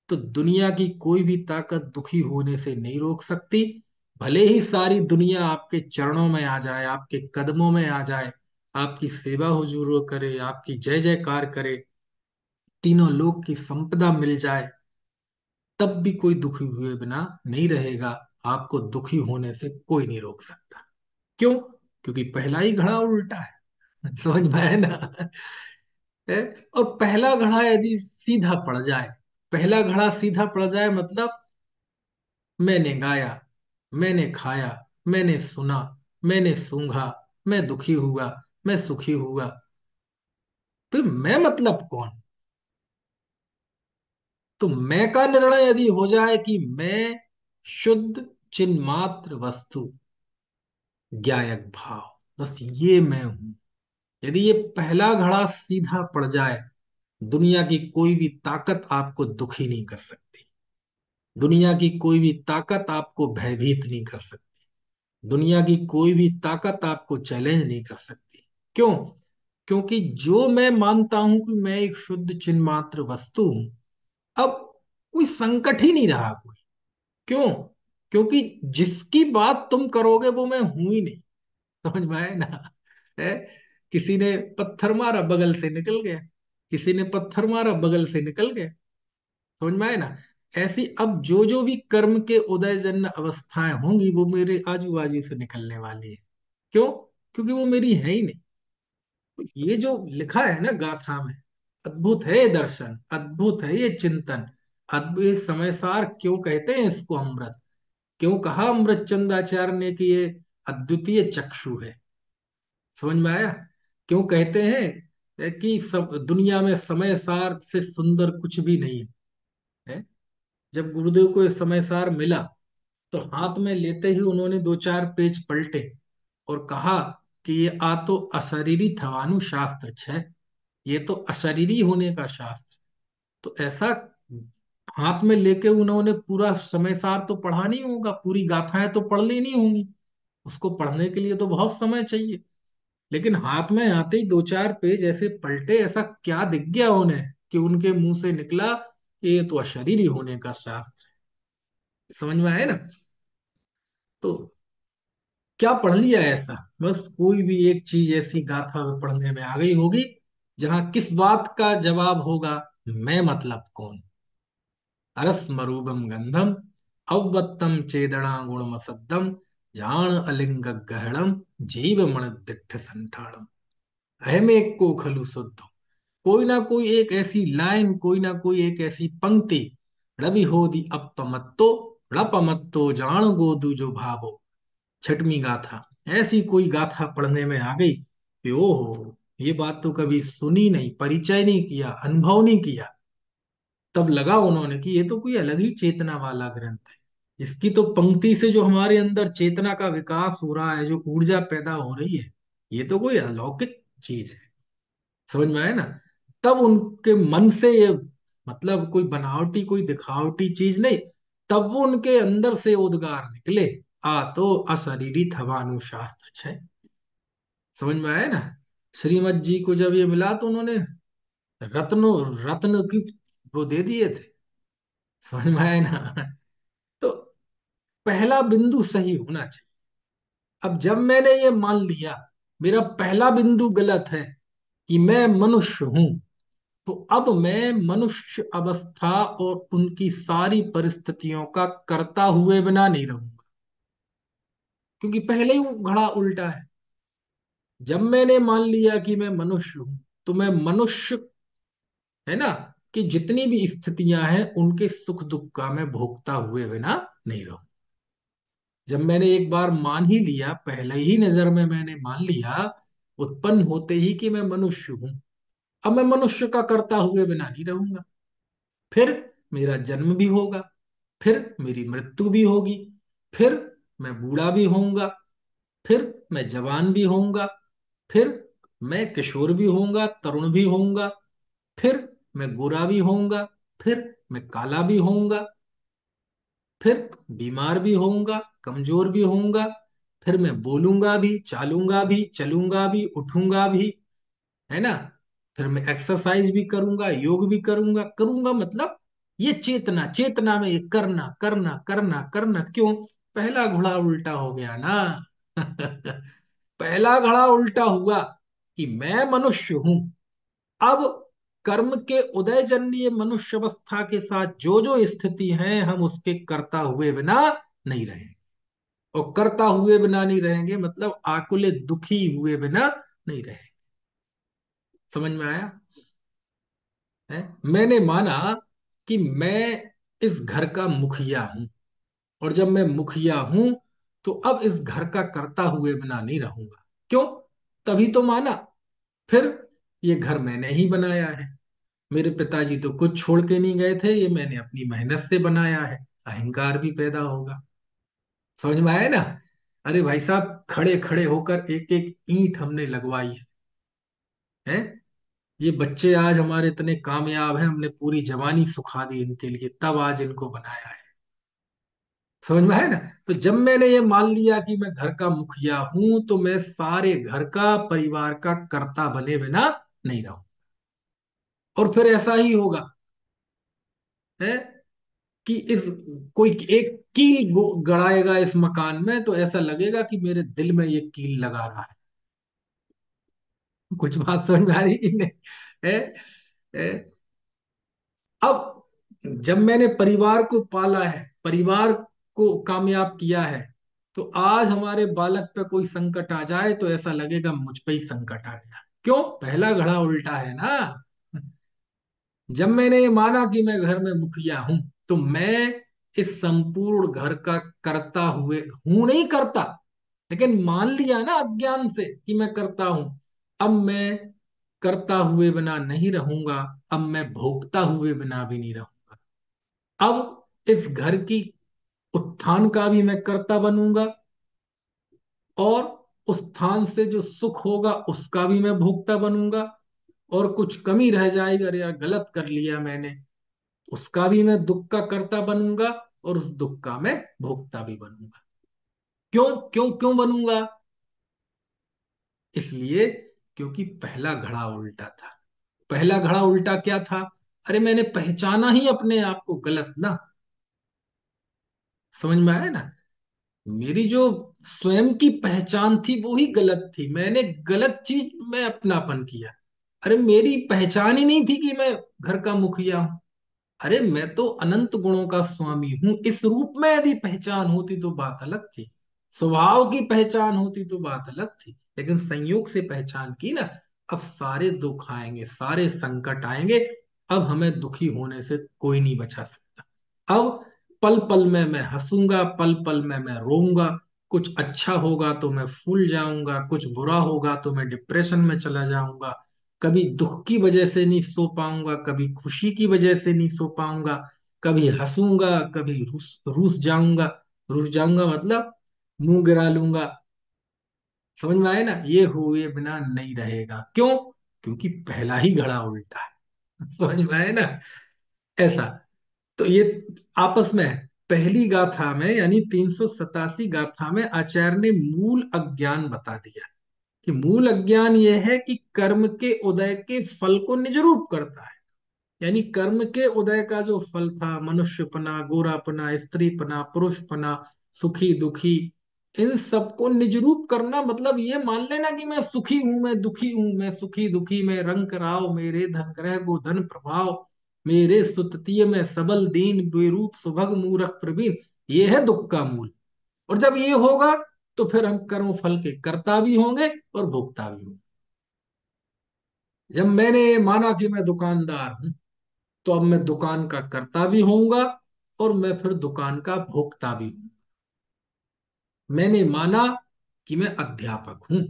तो दुनिया की कोई भी ताकत दुखी होने से नहीं रोक सकती। भले ही सारी दुनिया आपके चरणों में आ जाए, आपके कदमों में आ जाए, आपकी सेवा हुजूर करे, आपकी जय जयकार करे, तीनों लोक की संपदा मिल जाए, तब भी कोई दुखी हुए बिना नहीं रहेगा। आपको दुखी होने से कोई नहीं रोक सकता। क्यों? क्योंकि पहला ही घड़ा उल्टा है। समझ में है ना? है? और पहला घड़ा यदि सीधा पड़ जाए, पहला घड़ा सीधा पड़ जाए मतलब, मैंने गाया, मैंने खाया, मैंने सुना, मैंने सूंघा, मैं दुखी हुआ, मैं सुखी हुआ, फिर मैं मतलब कौन? तो मैं का निर्णय यदि हो जाए कि मैं शुद्ध चिन्मात्र वस्तु, ज्ञायक भाव, बस ये मैं हूं, यदि ये पहला घड़ा सीधा पड़ जाए, दुनिया की कोई भी ताकत आपको दुखी नहीं कर सकती। दुनिया की कोई भी ताकत आपको भयभीत नहीं कर सकती। दुनिया की कोई भी ताकत आपको चैलेंज नहीं कर सकती। क्यों? क्योंकि जो मैं मानता हूं कि मैं एक शुद्ध चिन्मात्र वस्तु हूं, अब कोई संकट ही नहीं रहा कोई। क्यों? क्योंकि जिसकी बात तुम करोगे वो मैं हूं ही नहीं। समझ में आए ना? है? किसी ने पत्थर मारा, बगल से निकल गया। किसी ने पत्थर मारा, बगल से निकल गया। समझ में आए ना? ऐसी अब जो जो भी कर्म के उदय जन्य अवस्थाएं होंगी, वो मेरे आजू बाजू से निकलने वाली है। क्यों? क्योंकि वो मेरी है ही नहीं। तो ये जो लिखा है ना गाथा में, अद्भुत है ये दर्शन, अद्भुत है ये चिंतन। अद्भुत समय सार क्यों कहते हैं इसको अमृत? क्यों कहा अमृत चंदाचार्य ने कि ये अद्वितीय चक्षु है? समझ में आया? क्यों कहते हैं कि दुनिया में समय सार से सुंदर कुछ भी नहीं है, है? जब गुरुदेव को ये समय सार मिला तो हाथ में लेते ही उन्होंने दो चार पेज पलटे और कहा कि ये आ तो अशरीरी थवानु शास्त्र है, ये तो अशरीरी होने का शास्त्र। तो ऐसा हाथ में लेके उन्होंने पूरा समय सार तो पढ़ा नहीं होगा, पूरी गाथाएं तो पढ़ लेनी होंगी, उसको पढ़ने के लिए तो बहुत समय चाहिए। लेकिन हाथ में आते ही दो चार पेज ऐसे पलटे, ऐसा क्या दिख गया उन्हें कि उनके मुंह से निकला कि ये तो अशरीरी होने का शास्त्र है। समझ में आया ना? तो क्या पढ़ लिया ऐसा? बस कोई भी एक चीज ऐसी गाथा में पढ़ने में आ गई होगी जहां किस बात का जवाब होगा, मैं मतलब कौन, अरसमरूपम गंधम अव्वत्तम चेदना गुणमसद्दम जान अलिंग गहणम जीव दिट्ठ संठाणम अहमे को खलु शुद्ध। कोई ना कोई एक ऐसी लाइन, कोई ना कोई एक ऐसी पंक्ति, रवि होदी अपमत्तो रपमत्तो जान गोदू जो भावो, छठवीं गाथा, ऐसी कोई गाथा पढ़ने में आ गई कि ओहो, ये बात तो कभी सुनी नहीं, परिचय नहीं किया, अनुभव नहीं किया। तब लगा उन्होंने कि ये तो कोई अलग ही चेतना वाला ग्रंथ है। इसकी तो पंक्ति से जो हमारे अंदर चेतना का विकास हो रहा है, जो ऊर्जा पैदा हो रही है, ये तो कोई अलौकिक चीज है। समझ में आया ना? तब उनके मन से ये, मतलब कोई बनावटी कोई दिखावटी चीज नहीं, तब वो उनके अंदर से उद्गार निकले, आ तो अशरीरी थवानु शास्त्र छे। समझ में आया ना? श्रीमद जी को जब ये मिला तो उन्होंने रत्नों रत्न की वो दे दिए थे। समझ में आया ना? तो पहला बिंदु सही होना चाहिए। अब जब मैंने ये मान लिया मेरा पहला बिंदु गलत है कि मैं मनुष्य हूं, तो अब मैं मनुष्य अवस्था और उनकी सारी परिस्थितियों का करता हुए बिना नहीं रहूंगा, क्योंकि पहले ही घड़ा उल्टा है। जब मैंने मान लिया कि मैं मनुष्य हूं, तो मैं मनुष्य, है ना, कि जितनी भी स्थितियां हैं उनके सुख दुख का मैं भोगता हुए बिना नहीं रहूं। जब मैंने एक बार मान ही लिया, पहले ही नजर में मैंने मान लिया, उत्पन्न होते ही कि मैं मनुष्य हूं, अब मैं मनुष्य का करता हुए बिना नहीं रहूंगा। फिर मेरा जन्म भी होगा, फिर मेरी मृत्यु भी होगी, फिर मैं बूढ़ा भी होऊंगा, फिर मैं जवान भी होऊंगा, फिर मैं किशोर भी होऊंगा, तरुण भी होऊंगा, फिर मैं गोरा भी होऊंगा, फिर मैं काला भी होऊंगा, फिर बीमार भी होऊंगा, कमजोर भी होऊंगा, फिर मैं बोलूंगा भी, चालूंगा भी, चलूंगा भी, उठूंगा भी, है ना? फिर मैं एक्सरसाइज भी करूंगा, योग भी करूंगा, करूंगा मतलब ये चेतना, चेतना में ये करना करना करना करना। क्यों? पहला घोड़ा उल्टा हो गया ना। पहला घड़ा उल्टा हुआ कि मैं मनुष्य हूं। अब कर्म के उदय जन्य मनुष्य अवस्था के साथ जो जो स्थिति है, हम उसके करता हुए बिना नहीं रहेंगे। और करता हुए बिना नहीं रहेंगे मतलब आकुल दुखी हुए बिना नहीं रहेंगे। समझ में आया? है? मैंने माना कि मैं इस घर का मुखिया हूं, और जब मैं मुखिया हूं तो अब इस घर का करता हुए बिना नहीं रहूंगा। क्यों? तभी तो माना। फिर ये घर मैंने ही बनाया है, मेरे पिताजी तो कुछ छोड़ के नहीं गए थे, ये मैंने अपनी मेहनत से बनाया है, अहंकार भी पैदा होगा। समझ में आया ना? अरे भाई साहब, खड़े खड़े होकर एक एक ईंट हमने लगवाई है। ये बच्चे आज हमारे इतने कामयाब हैं, हमने पूरी जवानी सुखा दी इनके लिए, तब आज इनको बनाया है। समझ में है ना? तो जब मैंने ये मान लिया कि मैं घर का मुखिया हूं, तो मैं सारे घर का, परिवार का कर्ता बने बिना नहीं रहूं। और फिर ऐसा ही होगा, है, कि इस कोई एक कील गड़ाएगा इस मकान में, तो ऐसा लगेगा कि मेरे दिल में ये कील लगा रहा है। कुछ बात समझ में आ रही कि नहीं? है, है? अब जब मैंने परिवार को पाला है, परिवार को कामयाब किया है, तो आज हमारे बालक पे कोई संकट आ जाए तो ऐसा लगेगा मुझ पे ही संकट आ गया। क्यों? पहला घड़ा उल्टा है ना। जब मैंने ये माना कि मैं घर में मुखिया हूं, तो मैं इस संपूर्ण घर का करता हुए हूं, नहीं करता, लेकिन मान लिया ना अज्ञान से कि मैं करता हूं। अब मैं करता हुए बिना नहीं रहूंगा, अब मैं भोगता हुए बिना भी नहीं रहूंगा। अब इस घर की उत्थान का भी मैं कर्ता बनूंगा, और उत्थान से जो सुख होगा उसका भी मैं भोगता बनूंगा। और कुछ कमी रह जाएगी, अरे यार गलत कर लिया मैंने, उसका भी मैं दुख का कर्ता बनूंगा, और उस दुख का मैं भोगता भी बनूंगा। क्यों क्यों क्यों बनूंगा? इसलिए क्योंकि पहला घड़ा उल्टा था। पहला घड़ा उल्टा क्या था? अरे मैंने पहचाना ही अपने आप को गलत ना। समझ में आया ना? मेरी जो स्वयं की पहचान थी वो ही गलत थी, मैंने गलत चीज में अपनापन किया। अरे मेरी पहचान ही नहीं थी कि मैं घर का मुखिया हूं। अरे मैं तो अनंत गुणों का स्वामी हूं, इस रूप में यदि पहचान होती तो बात अलग थी। स्वभाव की पहचान होती तो बात अलग थी, लेकिन संयोग से पहचान की ना। अब सारे दुख आएंगे, सारे संकट आएंगे, अब हमें दुखी होने से कोई नहीं बचा सकता। अब पल पल में मैं हंसूंगा, पल पल में मैं रोऊंगा। कुछ अच्छा होगा तो मैं फूल जाऊंगा, कुछ बुरा होगा तो मैं डिप्रेशन में चला जाऊंगा। कभी दुख की वजह से नहीं सो पाऊंगा, कभी खुशी की वजह से नहीं सो पाऊंगा। कभी हंसूंगा, कभी रूस रूस जाऊंगा। रूस जाऊंगा मतलब मुंह गिरा लूंगा। समझ में आए ना? ये हुए बिना नहीं रहेगा। क्यों? क्योंकि पहला ही घड़ा उल्टा है। समझ में आए ना? ऐसा। तो ये आपस में है। पहली गाथा में यानी 387 गाथा में आचार्य ने मूल अज्ञान बता दिया कि मूल अज्ञान यह है कि कर्म के उदय के फल को निज रूप करता है। यानी कर्म के उदय का जो फल था, मनुष्यपना, गोरापना, स्त्रीपना, पुरुषपना, सुखी दुखी, इन सबको निज रूप करना मतलब ये मान लेना कि मैं सुखी हूं, मैं दुखी हूं, मैं सुखी दुखी में रंग राव, मेरे धन ग्रह गोधन प्रभाव, मेरे सुततीय में सबल दीन बेरूप सुभग मूरख प्रवीण। ये है दुख का मूल। और जब ये होगा तो फिर हम कर्म फल के कर्ता भी होंगे और भोक्ता भी होंगे। जब मैंने माना कि मैं दुकानदार हूं, तो अब मैं दुकान का कर्ता भी होऊंगा, और मैं फिर दुकान का भोक्ता भी हूं। मैंने माना कि मैं अध्यापक हूं,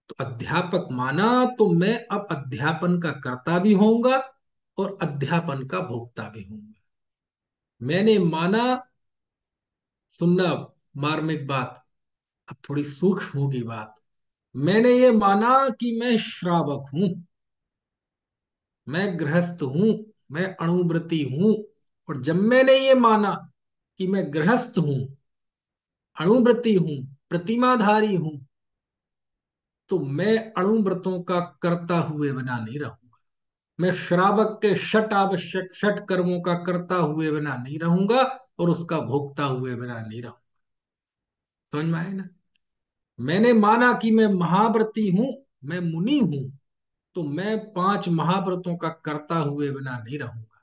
तो अध्यापक माना, तो मैं अब अध्यापन का कर्ता भी होऊंगा और अध्यापन का भोक्ता भी होऊंगा। मैंने माना, सुनना मार्मिक बात, अब थोड़ी सूक्ष्म होगी बात। मैंने ये माना कि मैं श्रावक हूं, मैं गृहस्थ हूं, मैं अणुव्रती हूं। और जब मैंने ये माना कि मैं गृहस्थ हूं, अणुव्रती हूं, प्रतिमाधारी हूं, तो मैं अणुव्रतों का करता हुए बिना नहीं रहूंगा। मैं श्रावक के षट आवश्यक षट कर्मों का करता हुए बिना नहीं रहूंगा, और उसका भोगता हुए बिना नहीं रहूंगा। समझ में आए ना? मैंने माना कि मैं महाव्रती हूं, मैं मुनि हूं, तो मैं 5 महाव्रतों का करता हुए बिना नहीं रहूंगा।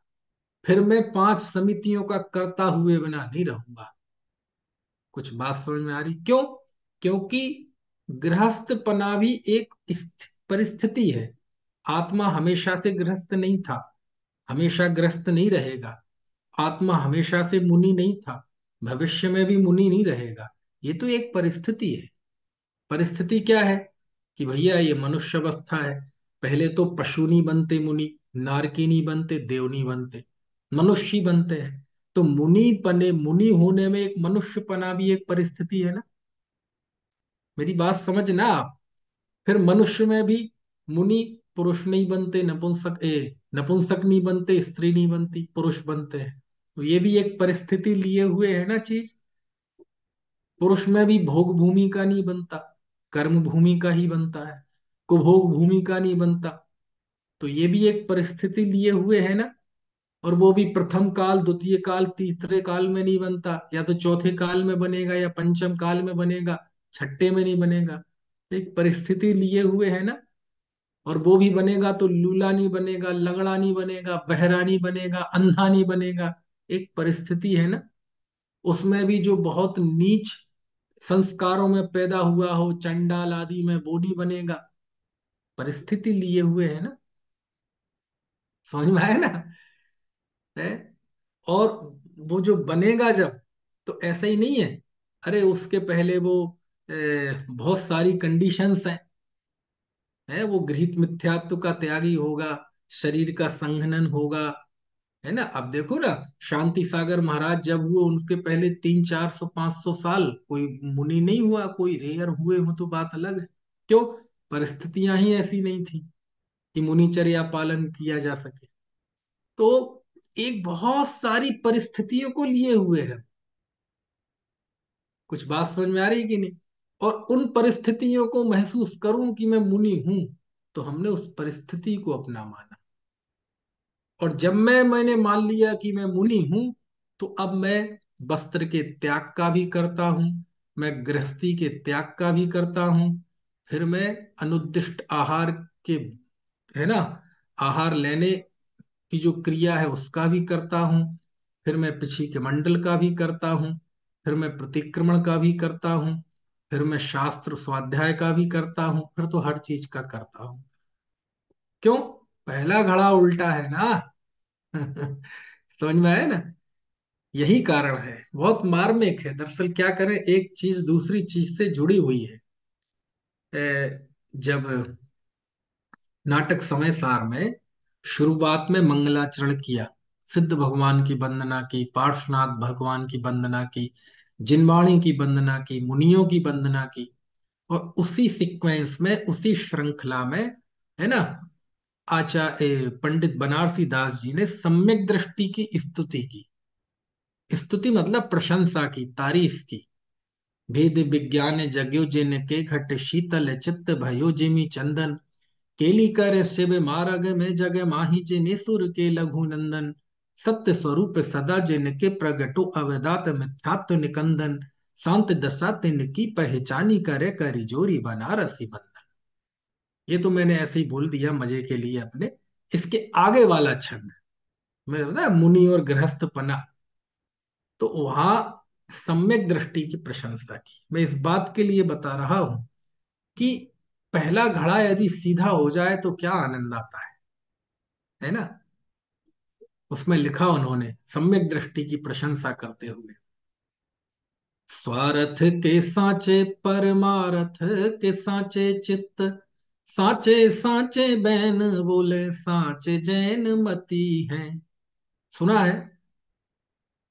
फिर मैं 5 समितियों का करता हुए बिना नहीं रहूंगा। कुछ बात समझ में आ रही? क्यों? क्योंकि गृहस्थपना भी एक परिस्थिति है। आत्मा हमेशा से गृहस्थ नहीं था, हमेशा ग्रस्त नहीं रहेगा। आत्मा हमेशा से मुनि नहीं था, भविष्य में भी मुनि नहीं रहेगा। ये तो एक परिस्थिति है। परिस्थिति क्या है? कि भैया ये मनुष्य अवस्था है। पहले तो पशु नहीं बनते मुनि, नारकी नहीं बनते, देव नहीं बनते, मनुष्य ही बनते हैं। तो मुनि बने, मुनि होने में एक मनुष्यपना भी एक परिस्थिति है ना। मेरी बात समझना आप। फिर मनुष्य में भी मुनि पुरुष नहीं बनते, नपुंसक नहीं बनते, स्त्री नहीं बनती, पुरुष बनते हैं। तो ये भी एक परिस्थिति लिए हुए है ना चीज। पुरुष में भी भोग भूमि का नहीं बनता, कर्म भूमि का ही बनता है। कुभोग भूमि का नहीं बनता। तो ये भी एक परिस्थिति लिए हुए है ना। और वो भी प्रथम काल, द्वितीय काल, तीसरे काल में नहीं बनता, या तो चौथे काल में बनेगा या पंचम काल में बनेगा, छठे में नहीं बनेगा। तो एक परिस्थिति लिए हुए है ना। और वो भी बनेगा तो लूला नहीं बनेगा, लंगड़ा नहीं बनेगा, बहरा नहीं बनेगा, अंधा नहीं बनेगा। एक परिस्थिति है ना। उसमें भी जो बहुत नीच संस्कारों में पैदा हुआ हो, चंडाल आदि में, वो नहीं बनेगा। परिस्थिति लिए हुए है ना। समझ में आया ना? है। और वो जो बनेगा जब, तो ऐसा ही नहीं है, अरे उसके पहले वो बहुत सारी कंडीशंस हैं। है, वो गृहीत मिथ्यात्व का त्यागी होगा, शरीर का संघनन होगा। है ना? अब देखो ना, शांति सागर महाराज जब हुए, उनके पहले 300 400 500 साल कोई मुनि नहीं हुआ, कोई रेयर हुए हो तो बात अलग है। क्यों? परिस्थितियां ही ऐसी नहीं थी कि मुनिचर्या पालन किया जा सके। तो एक बहुत सारी परिस्थितियों को लिए हुए है। कुछ बात समझ में आ रही है कि नहीं? और उन परिस्थितियों को महसूस करूं कि मैं मुनि हूं, तो हमने उस परिस्थिति को अपना माना। और जब मैंने मान लिया कि मैं मुनि हूं, तो अब मैं वस्त्र के त्याग का भी करता हूं, मैं गृहस्थी के त्याग का भी करता हूं, फिर मैं अनुद्दिष्ट आहार के, है ना, आहार लेने की जो क्रिया है उसका भी करता हूँ, फिर मैं पिछी के मंडल का भी करता हूँ, फिर मैं प्रतिक्रमण का भी करता हूँ, फिर मैं शास्त्र स्वाध्याय का भी करता हूँ, फिर तो हर चीज का करता हूँ। क्यों? पहला घड़ा उल्टा है ना। समझ में आया ना? यही कारण है, बहुत मार्मिक है। दरअसल क्या करें, एक चीज दूसरी चीज से जुड़ी हुई है। जब नाटक समय सार में शुरुआत में मंगलाचरण किया, सिद्ध भगवान की वंदना की, पार्श्वनाथ भगवान की वंदना की, जिनवाणी की वंदना की, मुनियों की वंदना की, और उसी सीक्वेंस में, उसी श्रृंखला में, है ना, आचार्य पंडित बनारसी दास जी ने सम्यक दृष्टि की स्तुति की। स्तुति मतलब प्रशंसा की, तारीफ की। भेद विज्ञान जग्यो जिन के घट शीतल चित्त भयो जिमी चंदन, केली कर शिव मारग में जग माही जिन सुर के लघु नंदन, सत्य स्वरूप सदा जिन के प्रगटो अवदात मिथ्यात्व निकंदन, शांत दशा तिन की पहचानी करे करी जोरी बनारसी बंधन। ये तो मैंने ऐसे ही बोल दिया मजे के लिए अपने। इसके आगे वाला छंद मैंने बताया, मुनि और गृहस्थपना, तो वहां सम्यक दृष्टि की प्रशंसा की। मैं इस बात के लिए बता रहा हूं कि पहला घड़ा यदि सीधा हो जाए तो क्या आनंद आता है ना? उसमें लिखा उन्होंने सम्यक दृष्टि की प्रशंसा करते हुए, स्वार्थ के सांचे परमारथ के सांचे चित्त, सांचे सांचे बैन बोले सांचे जैन मती है। सुना है?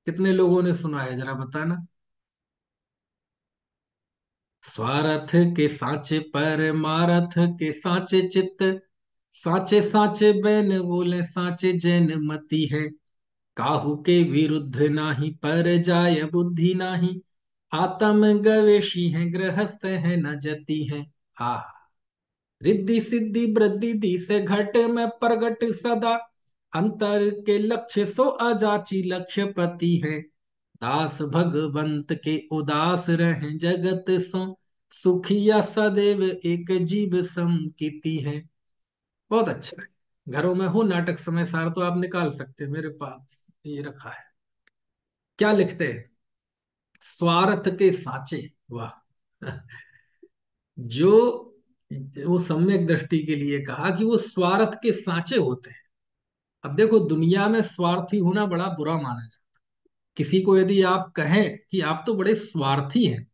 कितने लोगों ने सुना है, जरा बताना। स्वार्थ के सांचे परमारथ के सांचे चित्त, सांचे सांचे बैन बोले सांचे जैन मती है, काहू के विरुद्ध नाही पर जाय बुद्धि नाही, आत्म गवेशी है गृहस्थ है न जति है। आ रिद्धि सिद्धि वृद्धि दी से घट में प्रगट सदा, अंतर के लक्ष्य सो अजाची लक्ष्य पति है, दास भगवंत के उदास रहे जगत सो, सुखिया सदैव एक जीव सम कीति है। बहुत अच्छा है। घरों में हो नाटक समय सार तो आप निकाल सकते हैं, मेरे पास ये रखा है। क्या लिखते हैं? स्वार्थ के साचे। वाह। जो, वो सम्यक दृष्टि के लिए कहा कि वो स्वार्थ के साचे होते हैं। अब देखो, दुनिया में स्वार्थी होना बड़ा बुरा माना जाता है। किसी को यदि आप कहें कि आप तो बड़े स्वार्थी हैं,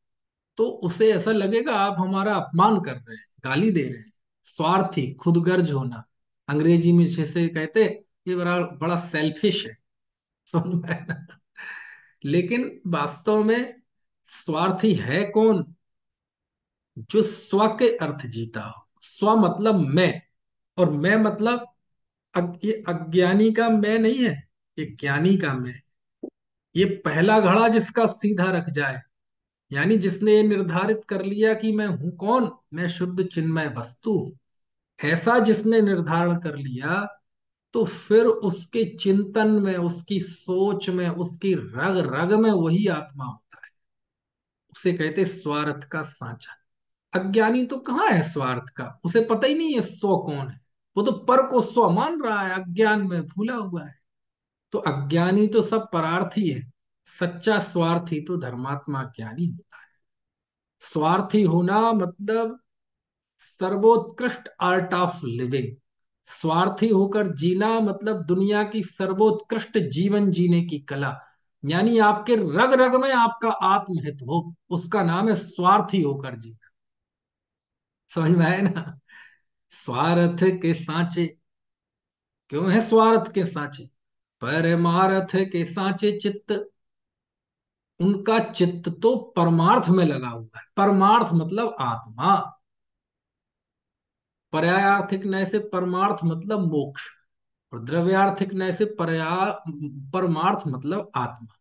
तो उसे ऐसा लगेगा आप हमारा अपमान कर रहे हैं, गाली दे रहे हैं। स्वार्थी, खुदगर्ज होना, अंग्रेजी में जैसे कहते, ये बड़ा बड़ा सेल्फिश है। समझ में आया ना? लेकिन वास्तव में स्वार्थी है कौन? जो स्व के अर्थ जीता हो। स्व मतलब मैं, और मैं मतलब ये अज्ञानी का मैं नहीं है, ये ज्ञानी का मैं। ये पहला घड़ा जिसका सीधा रख जाए, यानी जिसने ये निर्धारित कर लिया कि मैं हूं कौन, मैं शुद्ध चिन्मय वस्तु हूं। ऐसा जिसने निर्धारण कर लिया, तो फिर उसके चिंतन में, उसकी सोच में, उसकी रग रग में वही आत्मा होता है। उसे कहते स्वार्थ का सांचा। अज्ञानी तो कहाँ है स्वार्थ का, उसे पता ही नहीं है स्व कौन है। वो तो पर को स्व मान रहा है, अज्ञान में भूला हुआ है। तो अज्ञानी तो सब परार्थी है, सच्चा स्वार्थी तो धर्मात्मा ज्ञानी होता है। स्वार्थी होना मतलब सर्वोत्कृष्ट आर्ट ऑफ लिविंग, स्वार्थी होकर जीना मतलब दुनिया की सर्वोत्कृष्ट जीवन जीने की कला, यानी आपके रग रग में आपका आत्महित हो, उसका नाम है स्वार्थी होकर जीना। समझ में आया ना? स्वार्थ के सांचे, क्यों है स्वार्थ के सांचे? परमार्थ के सांचे चित्त, उनका चित्त तो परमार्थ में लगा हुआ है। परमार्थ मतलब आत्मा, पर्यायार्थिक नय से परमार्थ मतलब मोक्ष, और द्रव्यार्थिक नय से परमार्थ मतलब आत्मा।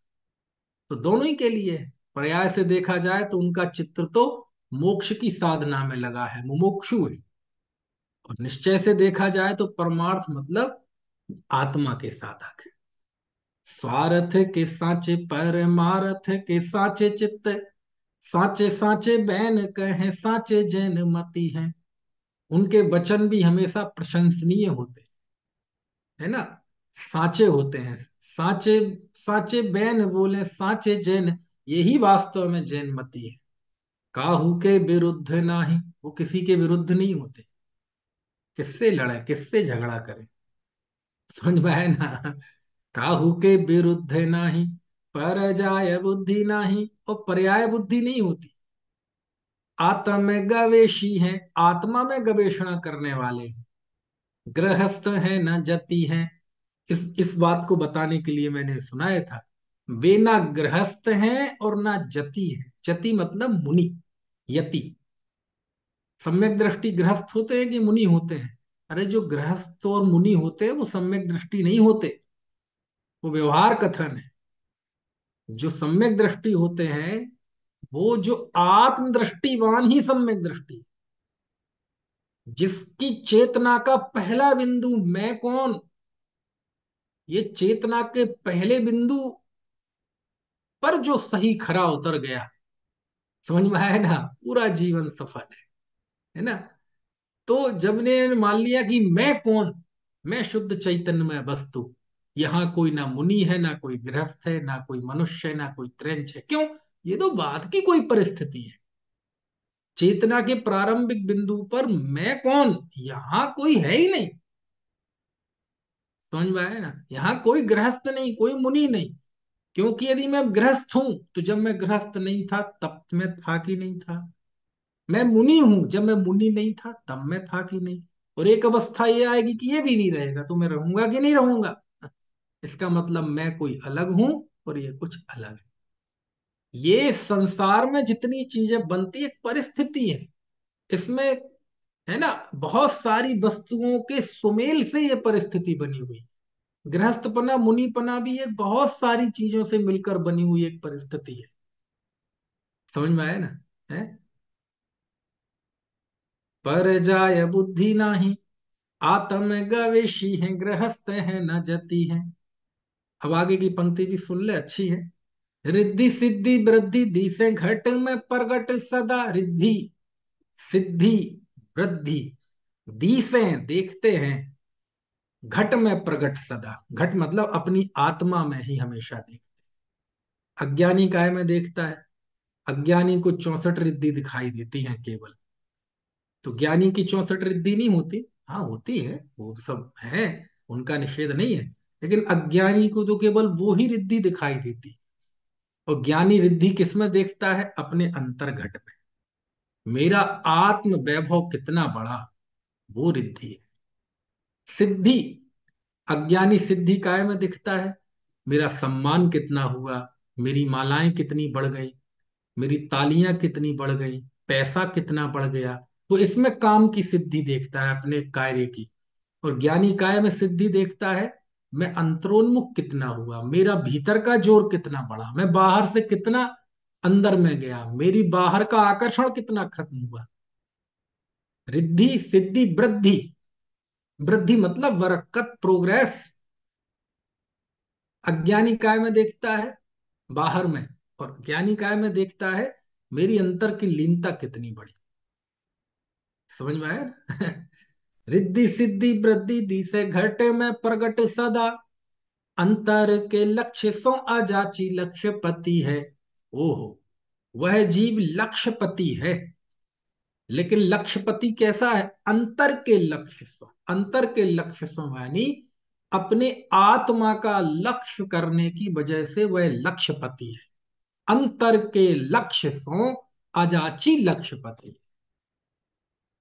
तो दोनों ही के लिए है। पर्याय से देखा जाए तो उनका चित्र तो मोक्ष की साधना में लगा है, मुमुक्षु है। और निश्चय से देखा जाए तो परमार्थ मतलब आत्मा के साधक है। स्वार्थ के सांचे परमार्थ के सांचे चित्त, साचे साचे बैन कहे साचे जैन मति है। उनके वचन भी हमेशा प्रशंसनीय होते हैं, है ना? साचे होते हैं, साचे साचे बैन बोले साचे जैन, यही वास्तव में जैन मति है। काहू के विरुद्ध नाही, वो किसी के विरुद्ध नहीं होते। किससे लड़े, किससे झगड़ा करें? समझ में आए ना? काहू के विरुद्ध नाही, पर जाय बुद्धि नाही, और पर्याय बुद्धि नहीं होती। आत्म में गवेशी है, आत्मा में गवेषणा करने वाले हैं। गृहस्थ है न जति है, इस बात को बताने के लिए मैंने सुनाया था। वे ना गृहस्थ हैं और ना जति है। जति मतलब मुनि, यति। सम्यक दृष्टि गृहस्थ होते हैं कि मुनि होते हैं? अरे जो गृहस्थ और मुनि होते हैं वो सम्यक दृष्टि नहीं होते, वो व्यवहार कथन है। जो सम्यक दृष्टि होते हैं वो जो आत्मदृष्टिवान ही सम्यक दृष्टि, जिसकी चेतना का पहला बिंदु मैं कौन, ये चेतना के पहले बिंदु पर जो सही खरा उतर गया, समझ में आया ना? पूरा जीवन सफल है ना? तो जब ने मान लिया कि मैं कौन, मैं शुद्ध चैतन्यमय वस्तु, यहाँ कोई ना मुनि है ना कोई गृहस्थ है ना कोई मनुष्य है ना कोई त्रैंच है। क्यों? ये तो बात की कोई परिस्थिति है। चेतना के प्रारंभिक बिंदु पर मैं कौन, यहाँ कोई है ही नहीं। समझ में आया ना? यहाँ कोई गृहस्थ नहीं, कोई मुनि नहीं। क्योंकि यदि मैं गृहस्थ हूं तो जब मैं गृहस्थ नहीं था तब मैं था कि नहीं था। मैं मुनि हूं, जब मैं मुनि नहीं था तब मैं था कि नहीं। और एक अवस्था ये आएगी कि ये भी नहीं रहेगा, तो मैं रहूंगा कि नहीं रहूंगा। इसका मतलब मैं कोई अलग हूं और ये कुछ अलग है। ये संसार में जितनी चीजें बनती है, एक परिस्थिति है इसमें, है ना? बहुत सारी वस्तुओं के सुमेल से ये परिस्थिति बनी हुई। गृहस्थपना मुनिपना भी एक बहुत सारी चीजों से मिलकर बनी हुई एक परिस्थिति है। समझ में आया ना? है? पर जाय बुद्धि नाही, आत्म गवेशी है, गृहस्थ है न जति है। अब आगे की पंक्ति भी सुन ले, अच्छी है। रिद्धि सिद्धि वृद्धि दिसे घट में प्रगट सदा। रिद्धि सिद्धि वृद्धि दिसे देखते हैं, घट में प्रगट सदा। घट मतलब अपनी आत्मा में ही हमेशा देखते हैं। अज्ञानी काय में देखता है? अज्ञानी को 64 रिद्धि दिखाई देती हैं केवल। तो ज्ञानी की 64 रिद्धि नहीं होती? हाँ होती है, वो सब है, उनका निषेध नहीं है। लेकिन अज्ञानी को तो केवल वो ही रिद्धि दिखाई देती। और ज्ञानी रिद्धि किस में देखता है? अपने अंतर्घट में। मेरा आत्म वैभव कितना बड़ा, वो रिद्धि है। सिद्धि, अज्ञानी सिद्धि काय में दिखता है? मेरा सम्मान कितना हुआ, मेरी मालाएं कितनी बढ़ गई, मेरी तालियां कितनी बढ़ गई, पैसा कितना बढ़ गया। तो इसमें काम की सिद्धि देखता है, अपने कार्य की। और ज्ञानी काय में सिद्धि देखता है? मैं अंतरोन्मुख कितना हुआ, मेरा भीतर का जोर कितना बढ़ा, मैं बाहर से कितना अंदर में गया, मेरी बाहर का आकर्षण कितना खत्म हुआ। रिद्धि सिद्धि वृद्धि, वृद्धि मतलब बरकत, प्रोग्रेस। अज्ञानी काय में देखता है? बाहर में। और ज्ञानी काय में देखता है? मेरी अंतर की लीनता कितनी बड़ी। समझ में आया ना? रिद्धि सिद्धि वृद्धि दिसे घट में प्रगट सदा। अंतर के लक्ष्य सो अजाची लक्ष्यपति है। ओहो, वह जीव लक्ष्यपति है। लेकिन लक्ष्यपति कैसा है? अंतर के लक्ष्य सो, अंतर के लक्ष्य सो यानी अपने आत्मा का लक्ष्य करने की वजह से वह लक्ष्यपति है। अंतर के लक्ष्य सो अजाची लक्ष्यपति।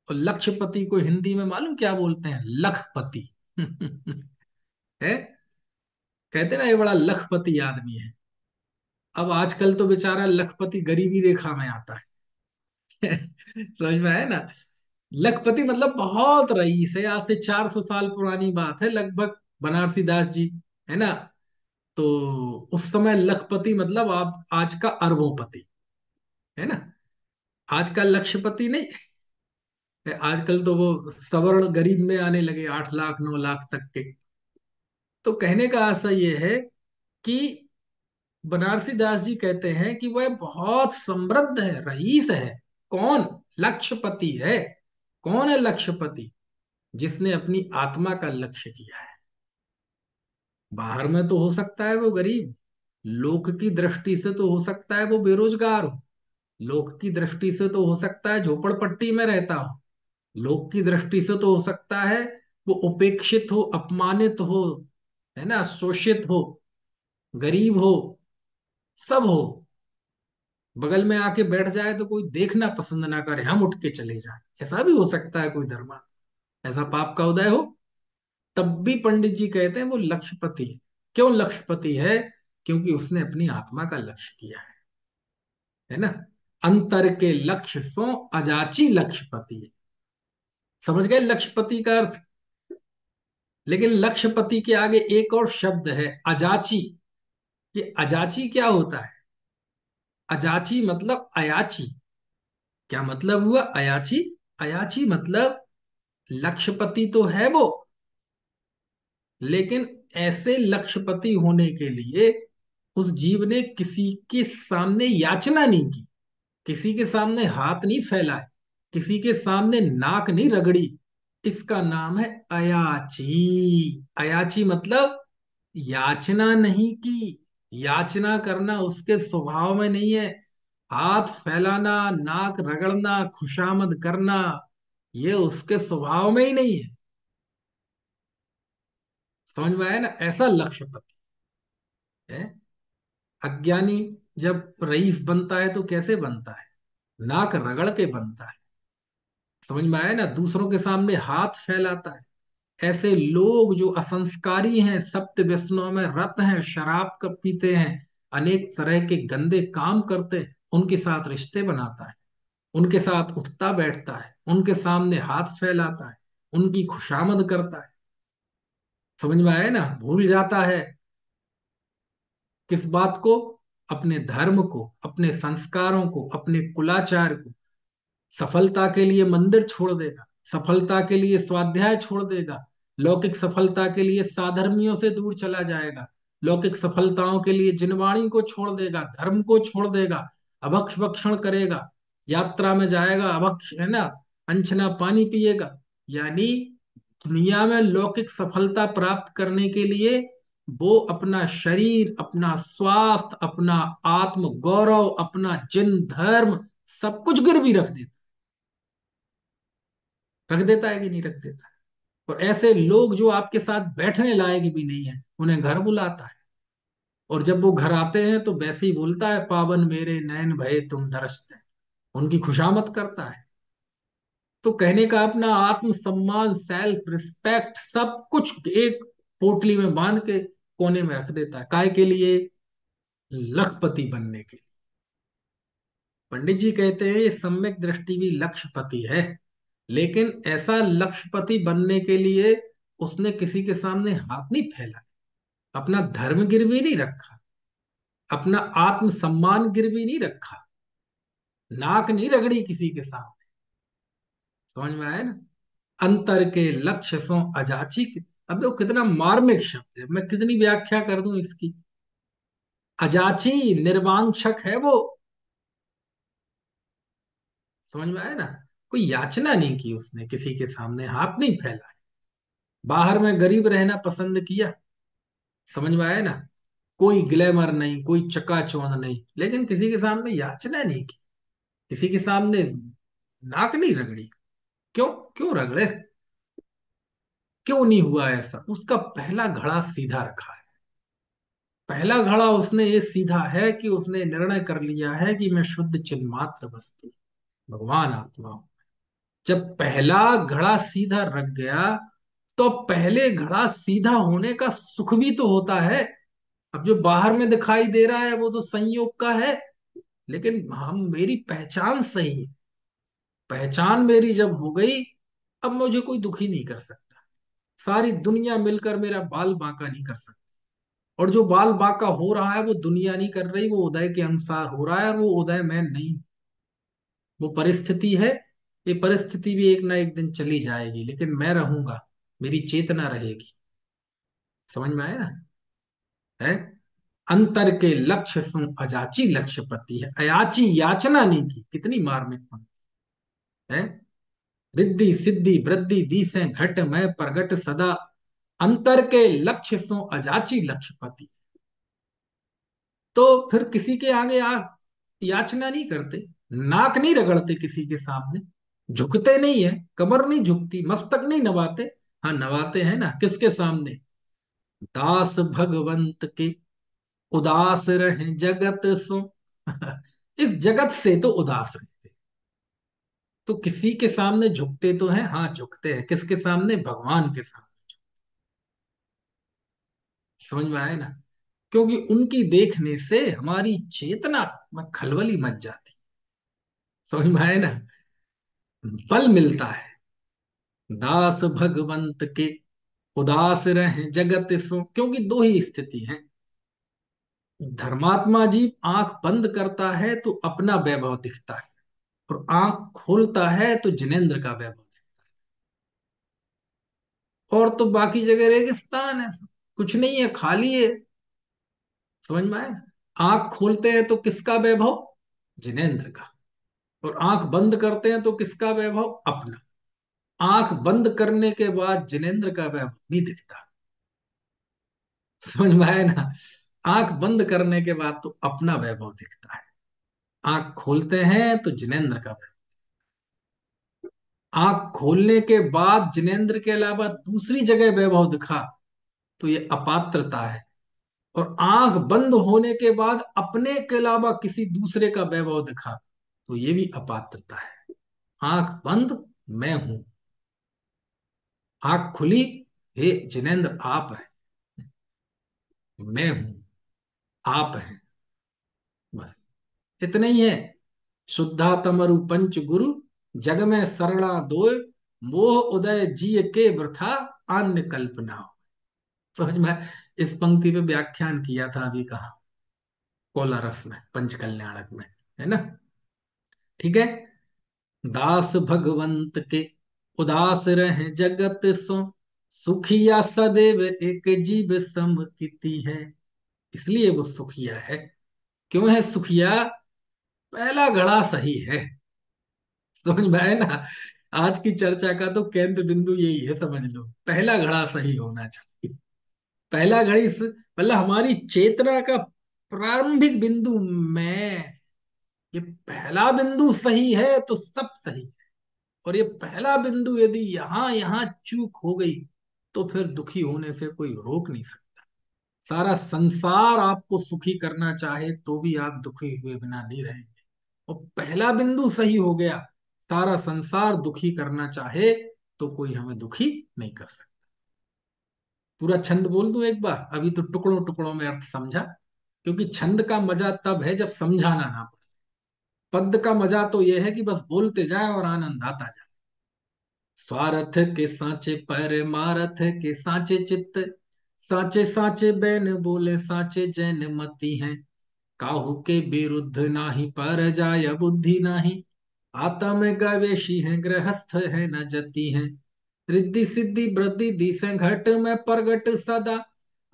और लक्ष्यपति को हिंदी में मालूम क्या बोलते हैं? लखपति। है, कहते ना ये बड़ा लखपति आदमी है। अब आजकल तो बेचारा लखपति गरीबी रेखा में आता है। समझ में है ना? लखपति मतलब बहुत रईस है, आज से 400 साल पुरानी बात है लगभग, बनारसी दास जी, है ना? तो उस समय लखपति मतलब आप आज का अरबोंपति, है ना? आज का लक्षपति नहीं है। आजकल तो वो सवर्ण गरीब में आने लगे, 8 लाख 9 लाख तक के। तो कहने का आशय ये है कि बनारसी दास जी कहते हैं कि वह बहुत समृद्ध है, रईस है। कौन? लक्षपति है। कौन है लक्षपति? जिसने अपनी आत्मा का लक्ष्य किया है। बाहर में तो हो सकता है वो गरीब, लोक की दृष्टि से तो हो सकता है वो बेरोजगार हो, लोक की दृष्टि से तो हो सकता है झोपड़पट्टी में रहता हो, लोक की दृष्टि से तो हो सकता है वो उपेक्षित हो, अपमानित हो, है ना, शोषित हो, गरीब हो, सब हो। बगल में आके बैठ जाए तो कोई देखना पसंद ना करे, हम उठ के चले जाए, ऐसा भी हो सकता है कोई धर्मात्मा, ऐसा पाप का उदय हो। तब भी पंडित जी कहते हैं वो लक्ष्यपति है। क्यों लक्ष्यपति है? क्योंकि उसने अपनी आत्मा का लक्ष्य किया है ना? अंतर के लक्ष्य सो अजाची लक्ष्यपति है। समझ गए लक्ष्यपति का अर्थ? लेकिन लक्ष्यपति के आगे एक और शब्द है, अजाची। ये अजाची क्या होता है? अजाची मतलब अयाची। क्या मतलब हुआ अयाची? अयाची मतलब लक्ष्यपति तो है वो, लेकिन ऐसे लक्ष्यपति होने के लिए उस जीव ने किसी के सामने याचना नहीं की, किसी के सामने हाथ नहीं फैलाए, किसी के सामने नाक नहीं रगड़ी। इसका नाम है अयाची। अयाची मतलब याचना नहीं की। याचना करना उसके स्वभाव में नहीं है। हाथ फैलाना, नाक रगड़ना, खुशामद करना, ये उसके स्वभाव में ही नहीं है। समझ में आया ना? ऐसा लक्ष्यपति है। अज्ञानी जब रईस बनता है तो कैसे बनता है? नाक रगड़ के बनता है। समझ में आया ना? दूसरों के सामने हाथ फैलाता है। ऐसे लोग जो असंस्कारी हैं, सप्त व्यसनों में रत हैं, शराब कब पीते हैं, अनेक तरह के गंदे काम करते हैं, उनके साथ रिश्ते बनाता है, उनके साथ उठता बैठता है, उनके सामने हाथ फैलाता है, उनकी खुशामद करता है। समझ में आया ना? भूल जाता है किस बात को? अपने धर्म को, अपने संस्कारों को, अपने कुलाचार को। सफलता के लिए मंदिर छोड़ देगा, सफलता के लिए स्वाध्याय छोड़ देगा, लौकिक सफलता के लिए साधर्मियों से दूर चला जाएगा, लौकिक सफलताओं के लिए जिनवाणी को छोड़ देगा, धर्म को छोड़ देगा, अभक्ष भक्षण करेगा, यात्रा में जाएगा, अभक्ष, है ना, अनछना पानी पिएगा। यानी दुनिया में लौकिक सफलता प्राप्त करने के लिए वो अपना शरीर, अपना स्वास्थ्य, अपना आत्म गौरव, अपना जिन धर्म, सब कुछ गिरवी रख देता है कि नहीं रख देता है? और ऐसे लोग जो आपके साथ बैठने लायक भी नहीं है, उन्हें घर बुलाता है। और जब वो घर आते हैं तो वैसे ही बोलता है, पावन मेरे नयन भये तुम दरसते। उनकी खुशामद करता है। तो कहने का अपना आत्म सम्मान, सेल्फ रिस्पेक्ट, सब कुछ एक पोटली में बांध के कोने में रख देता है। काय के लिए? लखपति बनने के लिए। पंडित जी कहते हैं ये सम्यक दृष्टि भी लक्ष्यपति है, लेकिन ऐसा लक्ष्यपति बनने के लिए उसने किसी के सामने हाथ नहीं फैला, अपना धर्म गिरवी नहीं रखा, अपना आत्म सम्मान गिरवी नहीं रखा, नाक नहीं रगड़ी किसी के सामने। समझ में आया ना? अंतर के लक्ष्य सो अजाची अब वो कितना मार्मिक शब्द है, मैं कितनी व्याख्या कर दूं इसकी। अजाची, निर्वांशक है वो। समझ में आया ना? कोई याचना नहीं की उसने, किसी के सामने हाथ नहीं फैला, बाहर में गरीब रहना पसंद किया। समझ में आया ना? कोई ग्लैमर नहीं, कोई चकाचौंध नहीं, लेकिन किसी के सामने याचना नहीं की, किसी के सामने नाक नहीं रगड़ी। क्यों? क्यों रगड़े? क्यों नहीं हुआ ऐसा? उसका पहला घड़ा सीधा रखा है। पहला घड़ा उसने ये सीधा है कि उसने निर्णय कर लिया है कि मैं शुद्ध चिन्मात्र वस्तु, भगवान आत्मा हूं। जब पहला घड़ा सीधा रख गया, तो पहले घड़ा सीधा होने का सुख भी तो होता है। अब जो बाहर में दिखाई दे रहा है वो तो संयोग का है, लेकिन हम, मेरी पहचान सही है। पहचान मेरी जब हो गई, अब मुझे कोई दुखी नहीं कर सकता। सारी दुनिया मिलकर मेरा बाल बांका नहीं कर सकती। और जो बाल बांका हो रहा है वो दुनिया नहीं कर रही, वो उदय के अनुसार हो रहा है, और वो उदय मैं नहीं। वो परिस्थिति है। ये परिस्थिति भी एक ना एक दिन चली जाएगी, लेकिन मैं रहूंगा। मेरी चेतना रहेगी। समझ में आया ना? है। अंतर के लक्ष्य सु अजाची लक्ष्यपति है, अयाची याचना नहीं की। कितनी मार्मिक पंक्ति है। रिद्धि सिद्धि वृद्धि दिसे घट मैं प्रगट सदा, अंतर के लक्ष्य सो अजाची लक्ष्यपति। तो फिर किसी के आगे याचना नहीं करते, नाक नहीं रगड़ते किसी के सामने, झुकते नहीं है, कमर नहीं झुकती, मस्तक नहीं नवाते। हाँ, नवाते हैं ना, किसके सामने? दास भगवंत के उदास रहे जगत सो। इस जगत से तो उदास रहते। तो किसी के सामने झुकते तो हैं, हाँ झुकते हैं। किसके सामने? भगवान के सामने। समझ में आए ना? क्योंकि उनकी देखने से हमारी चेतना में खलबली मच जाती। समझ में आए ना? बल मिलता है। दास भगवंत के उदास रहे जगत सो, क्योंकि दो ही स्थिति है। धर्मात्मा जीव आंख बंद करता है तो अपना वैभव दिखता है, और आंख खोलता है तो जिनेंद्र का वैभव दिखता है। और तो बाकी जगह रेगिस्तान है, कुछ नहीं है, खाली है। समझ में आए? आंख खोलते हैं तो किसका वैभव? जिनेंद्र का। और आंख बंद करते हैं तो किसका वैभव? अपना। आंख बंद करने के बाद जिनेंद्र का वैभव नहीं दिखता। समझ में आए ना? आंख बंद करने के बाद तो अपना वैभव दिखता है। आंख खोलते हैं तो जिनेंद्र का वैभव। आंख खोलने के बाद जिनेंद्र के अलावा दूसरी जगह वैभव दिखा तो ये अपात्रता है। और आंख बंद होने के बाद अपने के अलावा किसी दूसरे का वैभव दिखा तो ये भी अपात्रता है। आंख बंद, मैं हूं। आंख खुली, हे जिनेंद्र आप है, मैं हूं, आप है। बस इतना ही है। शुद्धा तमरु पंच गुरु, जग में सरला दोय, मोह उदय जिय के वृथा, अन्य कल्पना हो। समझ में? इस पंक्ति पे व्याख्यान किया था अभी, कहा कोलारस में, पंचकल्याणक में, है ना? ठीक है। दास भगवंत के उदास रहे जगत सो, सुखिया सदैव एक जीव सम कीति है। इसलिए वो सुखिया है। क्यों है सुखिया? पहला घड़ा सही है। समझ में आए ना? आज की चर्चा का तो केंद्र बिंदु यही है, समझ लो, पहला घड़ा सही होना चाहिए। पहला घड़ी मतलब हमारी चेतना का प्रारंभिक बिंदु मैं, ये पहला बिंदु सही है तो सब सही है। और ये पहला बिंदु यदि यहां यहां चूक हो गई तो फिर दुखी होने से कोई रोक नहीं सकता। सारा संसार आपको सुखी करना चाहे तो भी आप दुखी हुए बिना नहीं रहेंगे। और पहला बिंदु सही हो गया, सारा संसार दुखी करना चाहे तो कोई हमें दुखी नहीं कर सकता। पूरा छंद बोल दूं एक बार? अभी तो टुकड़ों टुकड़ों में अर्थ समझा, क्योंकि छंद का मजा तब है जब समझाना ना पड़े। पद्य का मजा तो यह है कि बस बोलते जाए और आनंद आता जाए। स्वार्थ के सांचे पर मारथ के सांचे चित्त, सांचे सांचे बैन बोले सांचे जैन मती हैं। काहू के विरुद्ध नाही पर जाय बुद्धि नाही, आत्म गवेशी है गृहस्थ है न जति है। रिद्धि सिद्धि वृद्धि दिसे घट में प्रगट सदा,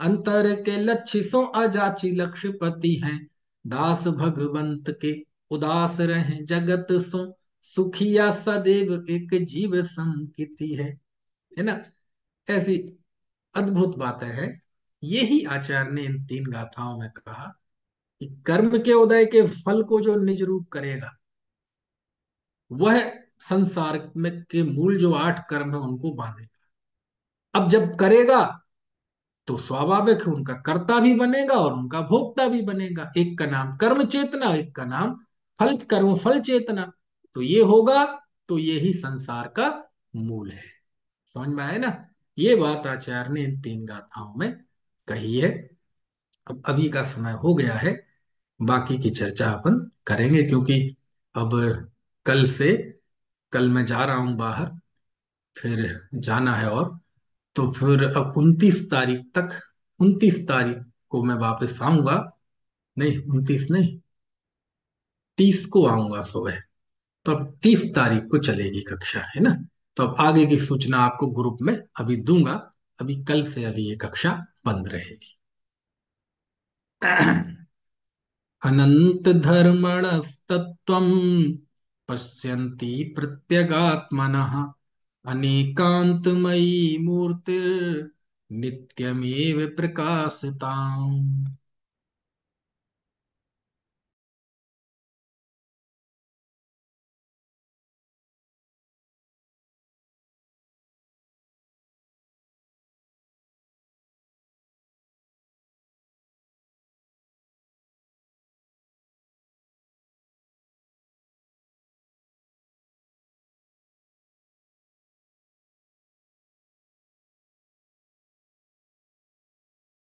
अंतर के लक्ष्य सो अजाची लक्ष्यपति है। दास भगवंत के उदास रहे जगत सो, सुखिया सदैव एक जीव संकिति है ना? ऐसी अद्भुत बातें हैं। यही आचार्य ने इन तीन गाथाओं में कहा कि कर्म के उदय के फल को जो निज रूप करेगा, वह संसार में के मूल जो 8 कर्म है उनको बांधेगा। अब जब करेगा तो स्वाभाविक है उनका कर्ता भी बनेगा और उनका भोक्ता भी बनेगा। एक का नाम कर्म चेतना, एक का नाम फल कर्म फल चेतना। तो ये होगा तो ये ही संसार का मूल है। समझ में आया ना? ये बात आचार्य ने इन 3 गाथाओं में कही है। अब अभी का समय हो गया है, बाकी की चर्चा अपन करेंगे, क्योंकि अब कल से, कल मैं जा रहा हूं बाहर, फिर जाना है। और तो फिर अब 29 तारीख तक, 29 तारीख को मैं वापस आऊंगा। नहीं, 29 नहीं, 30 को आऊंगा सुबह। तो अब 30 तारीख को चलेगी कक्षा, है ना? तो अब आगे की सूचना आपको ग्रुप में अभी दूंगा। अभी कल से अभी ये कक्षा बंद रहेगी। अनंत धर्मणस्तत्त्वम् पश्यन्ति प्रत्यगात्मनः अनेकान्तमयी मूर्तिर्नित्यमेव प्रकाशिताम्।